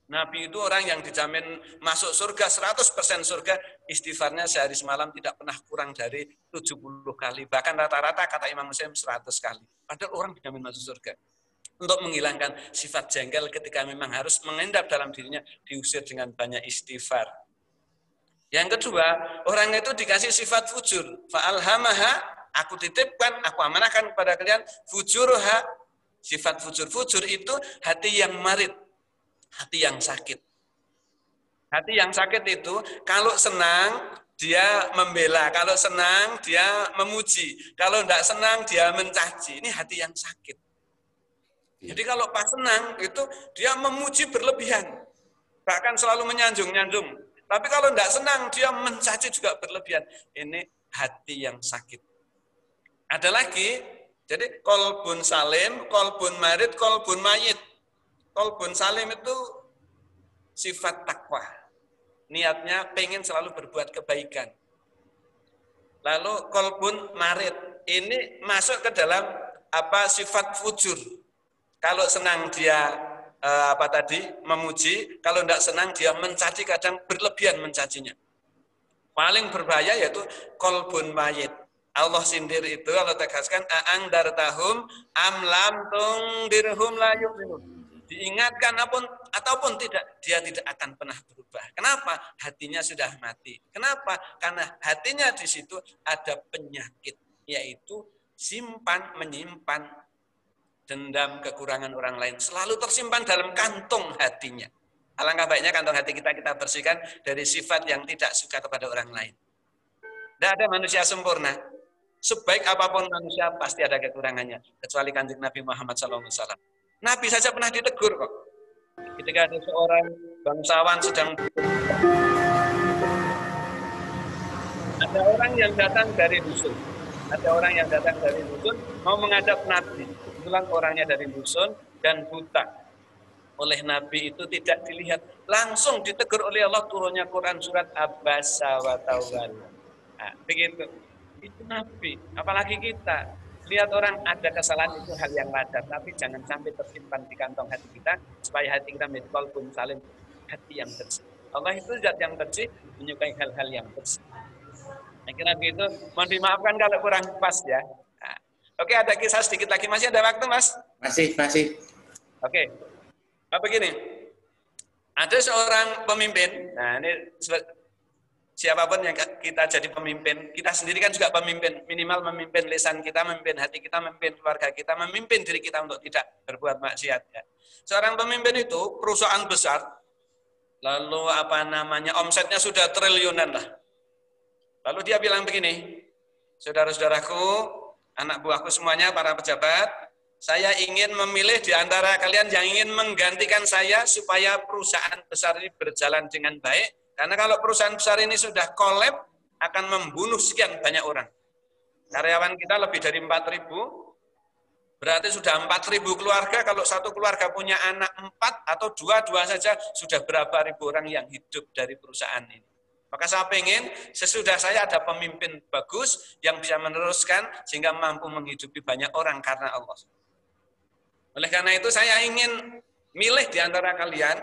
Nabi itu orang yang dijamin masuk surga, 100% surga, istighfarnya sehari semalam tidak pernah kurang dari 70 kali. Bahkan rata-rata kata Imam Muslim 100 kali. Padahal orang dijamin masuk surga. Untuk menghilangkan sifat jengkel ketika memang harus mengendap dalam dirinya, diusir dengan banyak istighfar. Yang kedua, orang itu dikasih sifat fujur. Fa'alhamaha, aku titipkan, aku amanahkan kepada kalian, fujurha, sifat fujur. Fujur itu hati yang marit. Hati yang sakit. Hati yang sakit itu kalau senang dia membela, kalau senang dia memuji, kalau tidak senang dia mencaci. Ini hati yang sakit. Jadi kalau pas senang itu dia memuji berlebihan, bahkan selalu menyanjung-nyanjung. Tapi kalau tidak senang dia mencaci juga berlebihan. Ini hati yang sakit. Ada lagi, jadi qalbun salim, qalbun marid, qalbun mayit. Qalbun salim itu sifat takwa. Niatnya pengen selalu berbuat kebaikan. Lalu qalbun marid. Ini masuk ke dalam sifat fujur. Kalau senang dia memuji, kalau tidak senang dia mencaci, kadang berlebihan mencacinya. Paling berbahaya yaitu qalbun mayit. Allah sindir itu, Allah tegaskan, a'ang dartahum amlam tungdirhum la yu'minun. Diingatkan ataupun tidak, dia tidak akan pernah berubah. Kenapa? Hatinya sudah mati. Kenapa? Karena hatinya di situ ada penyakit, yaitu menyimpan dendam, kekurangan orang lain. Selalu tersimpan dalam kantong hatinya. Alangkah baiknya kantong hati kita bersihkan dari sifat yang tidak suka kepada orang lain. Tidak ada manusia sempurna. Sebaik apapun manusia pasti ada kekurangannya, kecuali Kanjeng Nabi Muhammad SAW. Nabi saja pernah ditegur kok. Ketika ada seorang bangsawan sedang ada orang yang datang dari dusun. Ada orang yang datang dari dusun mau menghadap Nabi. Kebetulan orangnya dari dusun dan buta. Oleh Nabi itu tidak dilihat. Langsung ditegur oleh Allah, turunnya Quran surat Abasa wa Tawalla. Nah, begitu. Itu Nabi. Apalagi kita. Lihat orang ada kesalahan itu hal yang wajar. Tapi jangan sampai tersimpan di kantong hati kita. Supaya hati kita menjadi qalbun salim. Hati yang bersih. Allah itu zat yang bersih. Menyukai hal-hal yang bersih. Saya kira begitu. Mohon dimaafkan kalau kurang pas ya. Nah, oke, ada kisah sedikit lagi. Masih ada waktu, Mas? Masih. Oke. Begini. Ada seorang pemimpin. Nah, ini siapapun yang kita jadi pemimpin, kita sendiri kan juga pemimpin. Minimal memimpin lisan kita, memimpin hati kita, memimpin keluarga kita, memimpin diri kita untuk tidak berbuat maksiat. Ya. Seorang pemimpin itu perusahaan besar, lalu omsetnya sudah triliunan lah. Lalu dia bilang begini, saudara-saudaraku, anak buahku semuanya, para pejabat, saya ingin memilih di antara kalian yang ingin menggantikan saya supaya perusahaan besar ini berjalan dengan baik. Karena kalau perusahaan besar ini sudah kolab, akan membunuh sekian banyak orang. Karyawan kita lebih dari 4.000, berarti sudah 4.000 keluarga. Kalau satu keluarga punya anak 4 atau 2 saja, sudah berapa ribu orang yang hidup dari perusahaan ini. Maka saya ingin sesudah saya ada pemimpin bagus yang bisa meneruskan sehingga mampu menghidupi banyak orang karena Allah. Oleh karena itu saya ingin milih di antara kalian,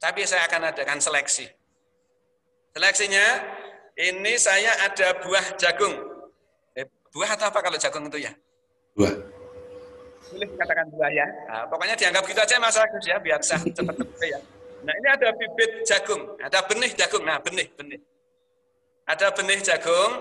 tapi saya akan adakan seleksi. Seleksinya, ini saya ada buah jagung. Buah atau apa kalau jagung itu ya? Buah. Boleh katakan buah ya. Nah, pokoknya dianggap gitu aja Mas Agus ya, biar sah cepat-cepat ya. Nah ini ada bibit jagung, ada benih jagung. Nah benih. Ada benih jagung,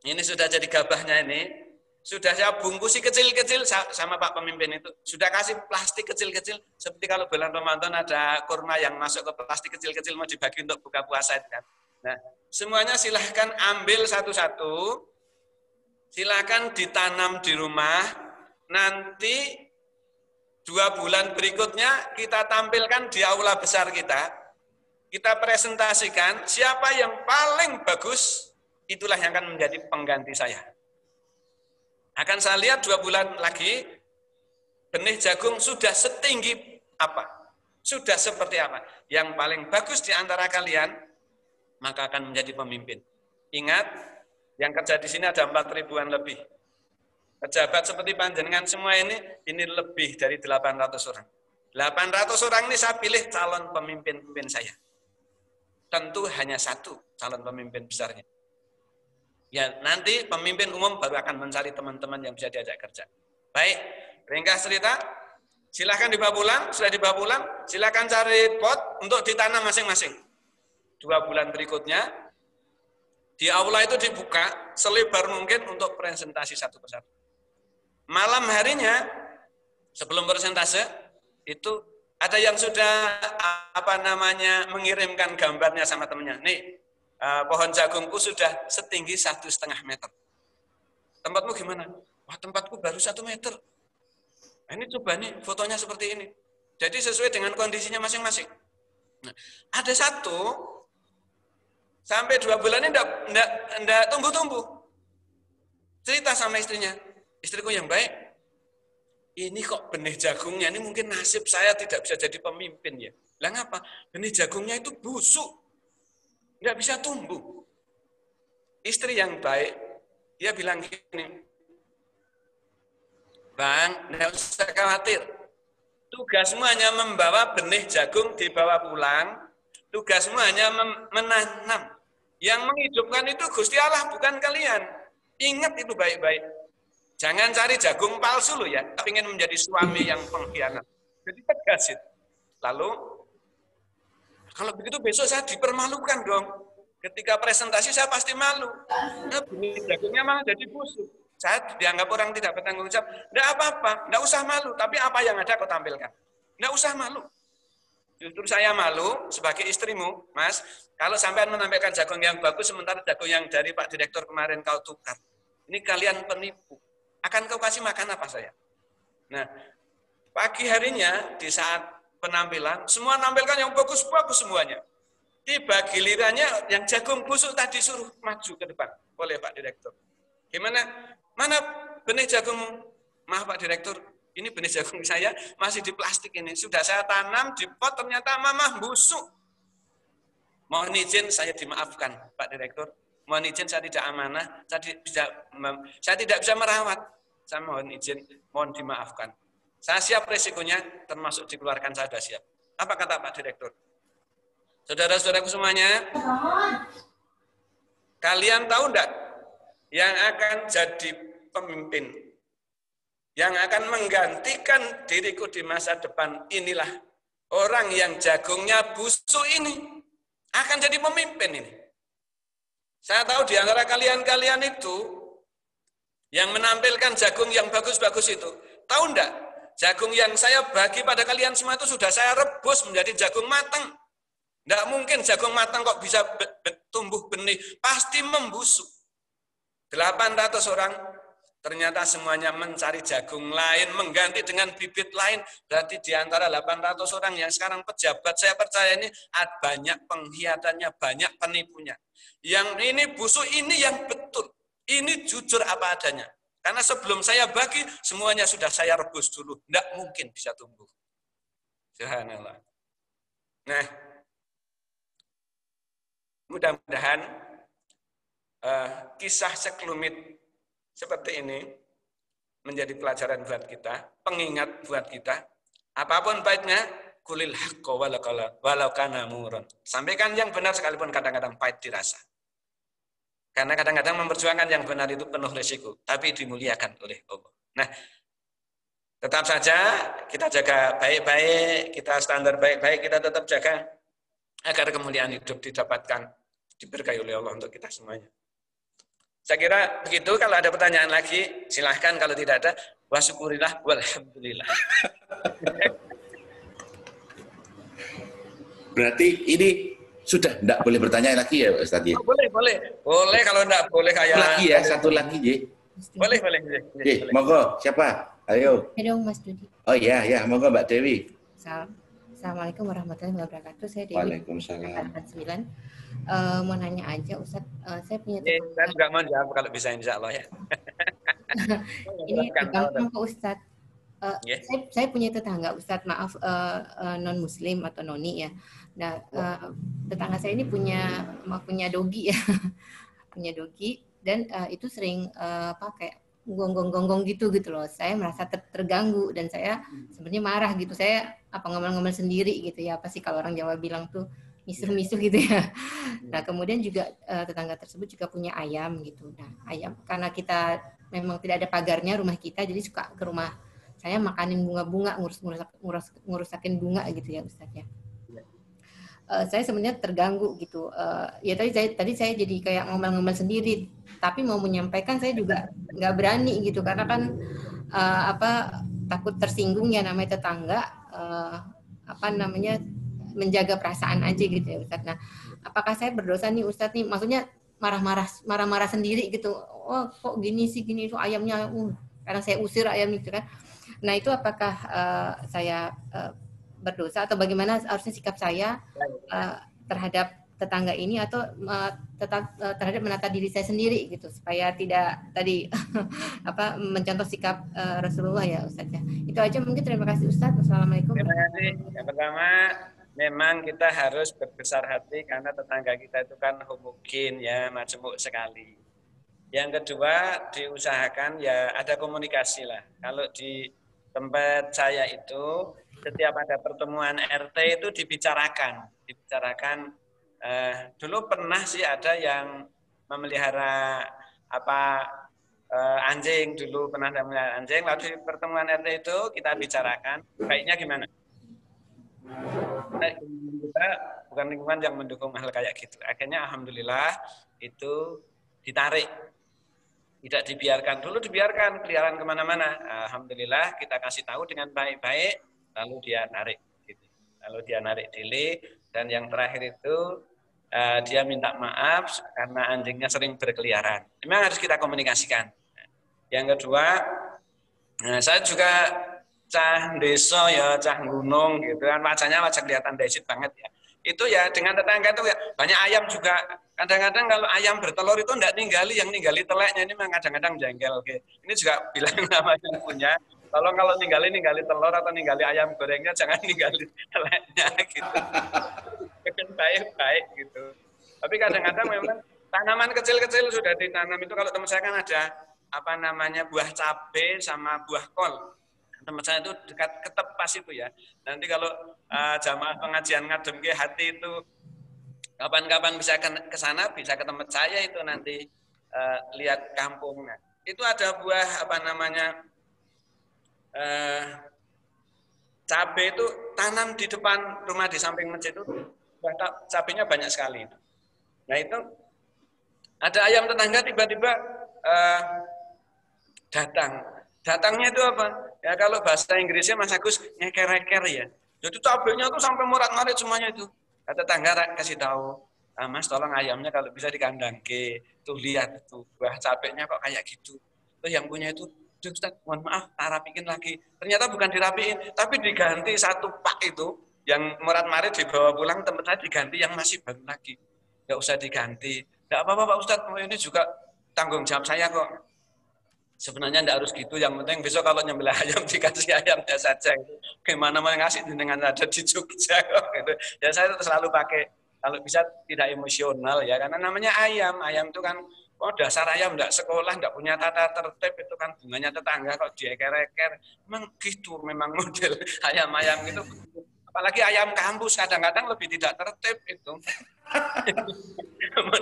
ini sudah jadi gabahnya ini. Sudah saya bungkusi kecil-kecil sama Pak pemimpin itu. Sudah kasih plastik kecil-kecil. Seperti kalau bulan Ramadan ada kurma yang masuk ke plastik kecil-kecil mau dibagi untuk buka puasa itu kan. Nah, semuanya silahkan ambil satu-satu. Silahkan ditanam di rumah. Nanti 2 bulan berikutnya kita tampilkan di aula besar kita. Kita presentasikan siapa yang paling bagus, itulah yang akan menjadi pengganti saya. Akan saya lihat 2 bulan lagi, benih jagung sudah setinggi apa? Sudah seperti apa? Yang paling bagus di antara kalian, maka akan menjadi pemimpin. Ingat, yang kerja di sini ada 4.000-an lebih. Pejabat seperti panjenengan semua ini lebih dari 800 orang. 800 orang ini saya pilih calon pemimpin saya. Tentu hanya 1 calon pemimpin besarnya. Ya, nanti pemimpin umum baru akan mencari teman-teman yang bisa diajak kerja. Baik, ringkas cerita, silakan dibawa pulang, sudah dibawa pulang, silakan cari pot untuk ditanam masing-masing. 2 bulan berikutnya, di aula itu dibuka selebar mungkin untuk presentasi satu persatu. Malam harinya, sebelum presentase, itu ada yang sudah mengirimkan gambarnya sama temannya. Nih, pohon jagungku sudah setinggi 1,5 meter. Tempatmu gimana? Wah, tempatku baru 1 meter. Nah, ini coba nih, fotonya seperti ini. Jadi sesuai dengan kondisinya masing-masing. Nah, ada 1, sampai 2 bulan ini enggak tumbuh-tumbuh. Cerita sama istrinya, istriku yang baik, ini kok benih jagungnya, ini mungkin nasib saya tidak bisa jadi pemimpin ya. Lah ngapa? Benih jagungnya itu busuk. Nggak bisa tumbuh. Istri yang baik, dia bilang gini, Bang, nggak usah khawatir. Tugasmu hanya membawa benih jagung dibawa pulang, tugasmu hanya menanam. Yang menghidupkan itu Gusti Allah, bukan kalian. Ingat itu baik-baik. Jangan cari jagung palsu loh ya, tapi ingin menjadi suami yang pengkhianat. Jadi tegas itu. Lalu, kalau begitu besok saya dipermalukan dong. Ketika presentasi saya pasti malu. Nah, benih jagungnya malah jadi busuk. Saya dianggap orang tidak bertanggung jawab. Tidak apa-apa, tidak usah malu. Tapi apa yang ada kau tampilkan. Tidak usah malu. Justru saya malu sebagai istrimu, Mas. Kalau sampean menampilkan jagung yang bagus, sementara jagung yang dari Pak Direktur kemarin kau tukar. Ini kalian penipu. Akan kau kasih makan apa saya? Nah, pagi harinya di saat penampilan, semua nampilkan yang bagus-bagus semuanya. Tiba gilirannya yang jagung busuk tadi suruh maju ke depan oleh Pak Direktur. Gimana? Mana benih jagungmu? Maaf Pak Direktur, ini benih jagung saya masih di plastik ini. Sudah saya tanam di pot, ternyata mamah busuk. Mohon izin saya dimaafkan Pak Direktur. Mohon izin saya tidak amanah, saya tidak bisa merawat. Saya mohon izin, mohon dimaafkan. Saya siap resikonya, termasuk dikeluarkan saya sudah siap. Apa kata Pak Direktur? Saudara-saudaraku semuanya, kalian tahu enggak yang akan jadi pemimpin, yang akan menggantikan diriku di masa depan inilah orang yang jagungnya busuk ini akan jadi pemimpin ini. Saya tahu di antara kalian-kalian itu yang menampilkan jagung yang bagus-bagus itu, tahu enggak? Jagung yang saya bagi pada kalian semua itu sudah saya rebus menjadi jagung matang. Enggak mungkin jagung matang kok bisa tumbuh benih, pasti membusuk. 800 orang ternyata semuanya mencari jagung lain, mengganti dengan bibit lain. Berarti di antara 800 orang yang sekarang pejabat, saya percaya ini banyak pengkhianatannya, banyak penipunya. Yang ini busuk, ini yang betul. Ini jujur apa adanya. Karena sebelum saya bagi, semuanya sudah saya rebus dulu. Tidak mungkin bisa tumbuh. Subhanallah. Nah, mudah-mudahan kisah sekelumit seperti ini menjadi pelajaran buat kita, pengingat buat kita. Apapun baiknya, kulil haqqo walau kana muron. Sampaikan yang benar sekalipun kadang-kadang pahit dirasa. Karena kadang-kadang memperjuangkan yang benar itu penuh risiko, tapi dimuliakan oleh Allah. Nah, tetap saja kita jaga baik-baik, kita standar baik-baik, kita tetap jaga agar kemuliaan hidup didapatkan, diberkahi oleh Allah untuk kita semuanya. Saya kira begitu. Kalau ada pertanyaan lagi, silahkan. Kalau tidak ada, wasyukurillah walhamdulillah. Berarti ini sudah tidak boleh bertanya lagi ya Ustaz? Boleh kalau tidak boleh kayak lagi ya, satu lagi Ji. Boleh. Monggo, siapa? Ayo. Halo Mas Dudi. Oh iya, monggo Mbak Dewi. Assalamualaikum warahmatullahi wabarakatuh. Saya Dewi. Waalaikumsalam. 9. Mau nanya aja Ustaz, saya punya saya juga mau jawab kalau bisa insya Allah ya. Ini gampang Pak Ustaz. Saya punya tetangga Ustaz, maaf non Muslim atau noni ya. Nah, tetangga saya ini punya dogi ya, punya dogi dan itu sering kayak gonggong gitu loh. Saya merasa terganggu dan saya sebenarnya marah gitu. Saya ngomel-ngomel sendiri gitu ya. Apa sih kalau orang Jawa bilang tuh misuh-misuh gitu ya. Nah, kemudian juga tetangga tersebut juga punya ayam gitu. Nah, ayam karena kita memang tidak ada pagarnya rumah kita, jadi suka ke rumah saya makanin bunga-bunga, ngurusakin bunga gitu ya Ustaz ya. Saya sebenarnya terganggu gitu. Ya tadi saya jadi kayak ngomel-ngomel sendiri, tapi mau menyampaikan saya juga nggak berani gitu karena kan takut tersinggung ya, namanya tetangga, menjaga perasaan aja gitu ya Ustaz. Nah, apakah saya berdosa nih Ustaz nih? Maksudnya marah-marah sendiri gitu. Oh, kok gini itu ayamnya karena saya usir ayam itu kan. Nah, itu apakah saya berdosa atau bagaimana harusnya sikap saya terhadap tetangga ini atau terhadap menata diri saya sendiri gitu supaya tidak tadi mencontoh sikap Rasulullah ya Ustaz ya. Itu aja mungkin. Terima kasih Ustaz. Wassalamualaikum. Terima kasih. Yang pertama, memang kita harus berbesar hati karena tetangga kita itu kan homogen ya, majemuk sekali. Yang kedua, diusahakan ya ada komunikasi lah. Kalau di tempat saya itu setiap ada pertemuan RT itu dibicarakan. Dulu pernah sih ada yang memelihara anjing, dulu pernah memelihara anjing. Lalu di pertemuan RT itu kita bicarakan, baiknya gimana? Kita bukan lingkungan yang mendukung hal kayak gitu. Akhirnya alhamdulillah itu ditarik. Tidak dibiarkan. Dulu dibiarkan peliharaan kemana-mana. Alhamdulillah kita kasih tahu dengan baik-baik, lalu dia narik. Gitu. Lalu dia narik diri, dan yang terakhir itu dia minta maaf karena anjingnya sering berkeliaran. Memang harus kita komunikasikan. Yang kedua, saya juga cah desa ya, cah gunung gitu kan, wajahnya wajah kelihatan desit banget ya. Itu ya dengan tetangga itu ya, banyak ayam juga. Kadang-kadang kalau ayam bertelur itu enggak ninggali, yang ninggali teleknya ini memang kadang-kadang jengkel. Oke. Ini juga bilang nama yang punya, kalau ninggali telur atau ninggali ayam gorengnya jangan ninggali teleknya gitu. Baik-baik gitu. Tapi kadang-kadang memang tanaman kecil-kecil sudah ditanam itu, kalau teman saya kan ada apa namanya buah cabai sama buah kol. Tempat saya itu dekat ketepas itu ya. Nanti kalau jamaah pengajian ngadem ke hati itu kapan-kapan bisa ke sana, bisa ke tempat saya itu nanti lihat kampungnya. Itu ada buah apa namanya cabai itu tanam di depan rumah di samping masjid itu. Buah cabainya banyak sekali. Nah itu ada ayam tetangga tiba-tiba datangnya itu apa? Ya kalau bahasa Inggrisnya Mas Agus ngeker-eker ya. Jadi cabenya tuh sampai murat-marit semuanya itu. Tetangga kasih tahu, Mas tolong ayamnya kalau bisa dikandang ke. Tuh lihat tuh buah cabenya kok kayak gitu. Tuh yang punya itu, Ustaz, mohon maaf, tak rapiin lagi. Ternyata bukan dirapiin, tapi diganti satu pak itu yang murat-marit dibawa pulang, tempat saya diganti yang masih baru lagi. Nggak usah diganti. Nggak apa-apa Pak Ustaz, ini juga tanggung jawab saya kok. Sebenarnya tidak harus gitu, yang penting besok kalau nyembelih ayam dikasih ayamnya saja. Gimana mau ngasih dengan ada di Jogja kok gitu. Ya saya selalu pakai, kalau bisa tidak emosional ya, karena namanya ayam itu kan, dasar ayam tidak sekolah, tidak punya tata tertib, itu kan bunganya tetangga kok dieker-eker. Memang gitu, memang model ayam itu. Apalagi ayam kampus kadang-kadang lebih tidak tertib itu.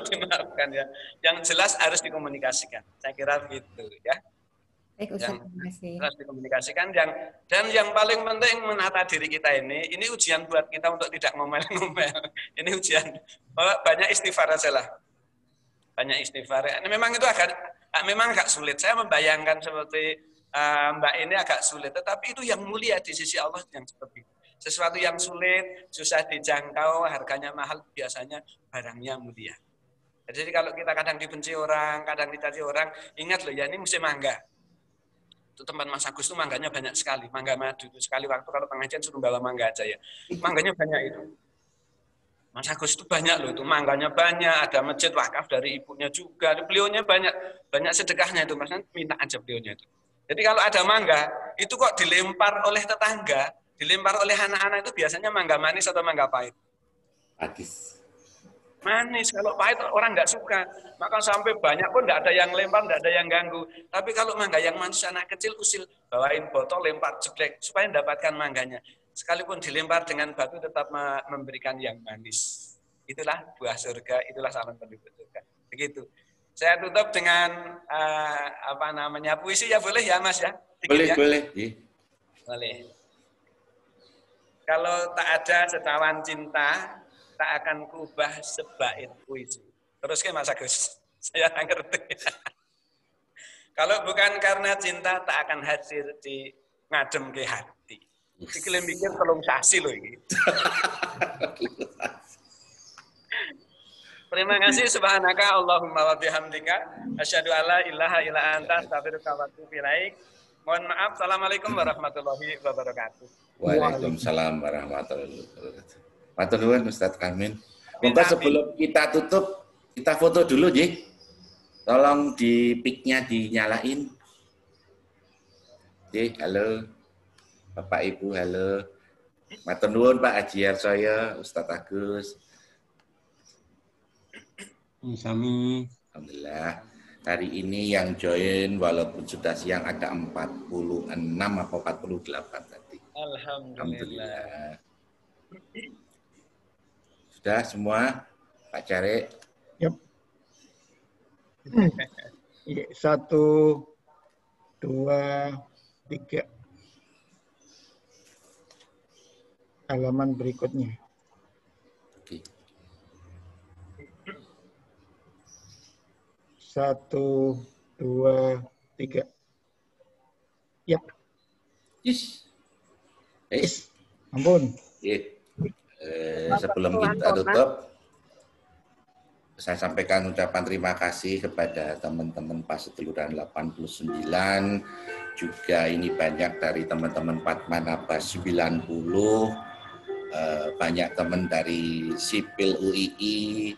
Dimaafkan ya. Yang jelas harus dikomunikasikan. Saya kira begitu ya. Baik, Ustaz, terima kasih. Harus dikomunikasikan dan yang paling penting menata diri kita ini ujian buat kita untuk tidak ngomel-ngomel. Ini ujian. Banyak istighfar aja lah. Banyak istighfar. Memang itu agak sulit. Saya membayangkan seperti Mbak ini agak sulit, tetapi itu yang mulia di sisi Allah yang seperti itu. Sesuatu yang sulit, susah dijangkau, harganya mahal, biasanya barangnya mulia. Jadi kalau kita kadang dibenci orang, kadang dicaci orang, ingat loh ya, ini musim mangga. Itu tempat Mas Agus itu mangganya banyak sekali, mangga madu. Sekali waktu kalau pengajian suruh bawa mangga aja ya. Mangganya banyak itu. Mas Agus itu banyak loh, itu mangganya banyak, ada masjid wakaf dari ibunya juga. Beliaunya banyak sedekahnya itu, Mas, minta aja beliaunya itu. Jadi kalau ada mangga, itu kok dilempar oleh tetangga, dilempar oleh anak-anak itu biasanya mangga manis atau mangga pahit? Manis. Kalau pahit orang nggak suka. Maka sampai banyak pun nggak ada yang lempar, nggak ada yang ganggu. Tapi kalau mangga yang manis, anak kecil usil, bawain botol, lempar jeblek supaya mendapatkan mangganya. Sekalipun dilempar dengan batu tetap memberikan yang manis. Itulah buah surga, itulah salam penduduk surga. Begitu. Saya tutup dengan puisi ya, boleh ya Mas ya? Boleh, ya? Boleh. Boleh. Kalau tak ada secawan cinta, tak akan kubah sebait puisi. Terus ke Mas Agus, saya ngerti. Kalau bukan karena cinta, tak akan hadir di ngadem ke hati. Iklim mikir tolong sasi loh ini. Terima kasih, subhanaka Allahumma wa bihamdika asyhadu alla ilaha illa anta astaghfiruka wa atubu ilaik. Mohon maaf. Assalamualaikum warahmatullahi wabarakatuh. Waalaikumsalam warahmatullahi wabarakatuh. Matur nuwun Ustaz Karmin. Monggo sebelum kita tutup, kita foto dulu, Ji. Tolong di pic-nya dinyalain. Ji, halo. Bapak Ibu, halo. Matur nuwun Pak Haji Harsoyo, Ustaz Agus. Sami. Alhamdulillah. Hari ini yang join walaupun sudah siang ada 46 atau 48 tadi. Alhamdulillah. Sudah semua, Pak Care? Yep. 1, 2, 3. Halaman berikutnya. Oke. 1, 2, 3. Yap. Yes. Ampun. Sebelum kita tutup, saya sampaikan ucapan terima kasih kepada teman-teman Paseteluran 89, juga ini banyak dari teman-teman Patmanabas 90, banyak teman dari Sipil UII,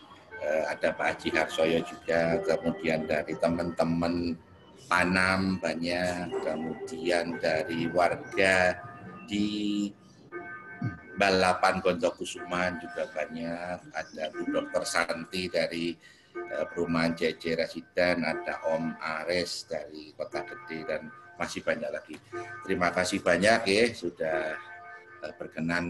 ada Pak Haji Harsoyo juga, kemudian dari teman-teman Panam banyak, kemudian dari warga di Balapan Gontokusuman juga banyak, ada Bu Dr. Santi dari perumahan JJ Residen, ada Om Ares dari Kota Gede, dan masih banyak lagi. Terima kasih banyak ya sudah berkenan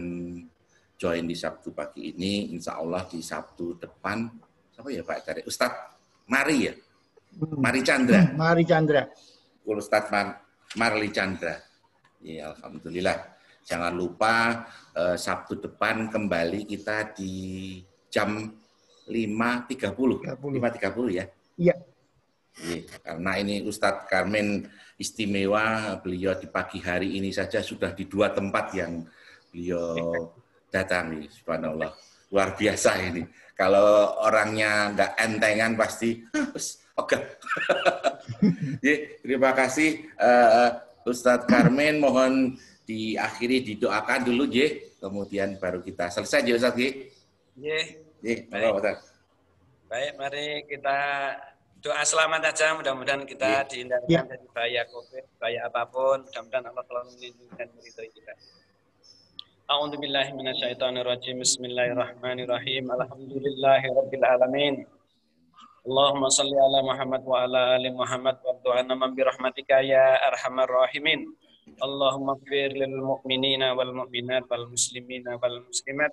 join di Sabtu pagi ini. Insya Allah di Sabtu depan, siapa ya Pak dari Ustadz Mari ya? Mari Chandra. Mari Chandra. Ustadz Marli Chandra. Ya, alhamdulillah. Jangan lupa Sabtu depan kembali kita di jam 5.30. 5.30 ya? Iya. Karena ini Ustadz Karmen istimewa, beliau di pagi hari ini saja sudah di 2 tempat yang beliau datangi. Subhanallah. Luar biasa ini. Kalau orangnya nggak entengan pasti, oke. Terima kasih Ustadz Karmen, mohon diakhiri didoakan dulu, kemudian baru kita selesai, Ustadz. Baik, mari kita doa selamat saja, mudah-mudahan kita dihindarkan dari bahaya COVID, bahaya apapun, mudah-mudahan Allah telah melindungi dan meridhoi kita. A'udzubillahi minasyaitonirrajim. Bismillahirrahmanirrahim. Alhamdulillahirabbil alamin. Allahumma shalli ala Muhammad wa ala ali Muhammad wa du'ana man bi rahmatika ya arhamar rahimin. Allahumma ighfir lil mu'minina wal mu'minat wal muslimina wal muslimat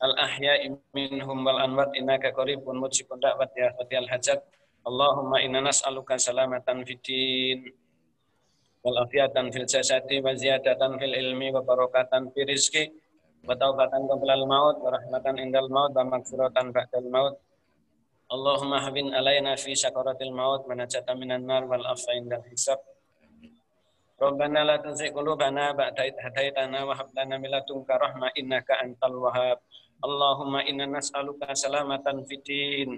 al ahya'i minhum wal amwat innaka qaribun mujibud da'wat ya qadiyal hajat. Allahumma inna nas'aluka salamatan fid din wal afiyatan fil jasadi wa ziyadatan fil ilmi wa barakatan fi rizqi wa taubatan qablal maut wa rahmatan indal maut wa maghfiratan ba'dal maut. Allahumma hawwin alaina fi sakaratil maut wa najatan minan nar wal afwa indal hisab. Rabbana la tuzigh qulubana ba'da idh hadaitana wa hab lana min ladunka rahmah innaka antal wahhab. Allahumma inna nas'aluka salamatan fid din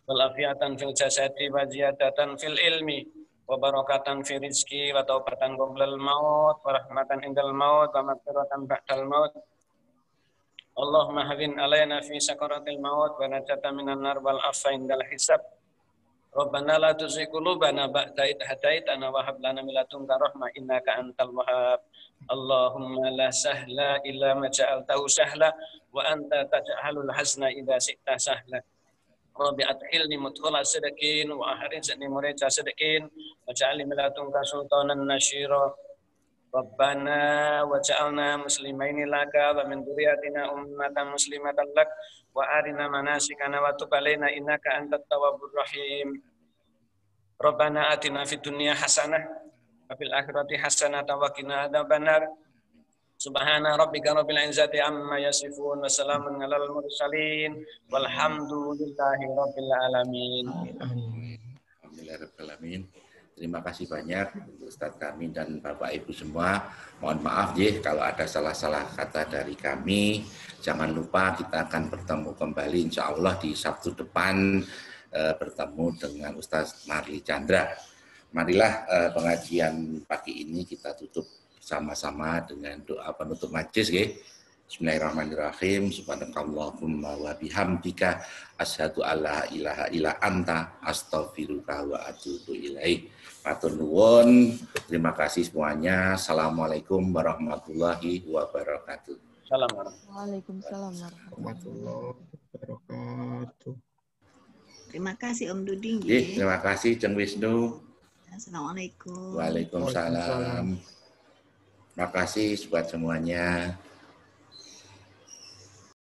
wal afiyatan fil jasadi wa ziyadatan fil ilmi wa barakatan fi rizqi wa taubatan qablal maut wa rahmatan indal maut wa maghfiratan ba'dal maut. Allahumma hawwin alaina fi sakaratil maut wa najatan minan nar wal afwa indal hisab. Rabbana la tuzigh qulubana ba'da idh hadaitana wa hab lana min ladunka rahmah innaka antal wahhab. Allahumma la sahla illa ma ja'altahu sahla wa anta taj'alul hazna idza syi'ta sahla. Rabbi adkhilni mudkhala sidqin wa akhrijni mukhraja sidqin waj'alni min ladunka sultanan nasyira. Rabbana waj'alna muslimaini laka wa min dzurriyyatina ummatan muslimatan lak wa arina manasikana wa tub alaina innaka antat tawwabur rahim. Rabbana atina fid dunya hasanah wa fil akhirati hasanah wa qina adzabannar. Subhana rabbika rabbil izzati amma yasifun wa salamun alal mursalin walhamdulillahi rabbil alamin. Alhamdulillahirabbil alamin. Terima kasih banyak Ustadz kami dan Bapak Ibu semua. Mohon maaf kalau ada salah-salah kata dari kami. Jangan lupa kita akan bertemu kembali insya Allah di Sabtu depan bertemu dengan Ustadz Marli Chandra. Marilah pengajian pagi ini kita tutup sama-sama dengan doa penutup majelis. Bismillahirrahmanirrahim. Subhanakallahumma wa bihamdika asyhadu alla ilaha illa anta astaghfiruka wa atubu ilaik. Matur nuwun. Terima kasih semuanya. Assalamualaikum warahmatullahi wabarakatuh. Waalaikumsalam warahmatullahi wabarakatuh. Terima kasih Om Duding. Terima kasih Ceng Wisnu. Assalamualaikum. Waalaikumsalam. Terima kasih buat semuanya.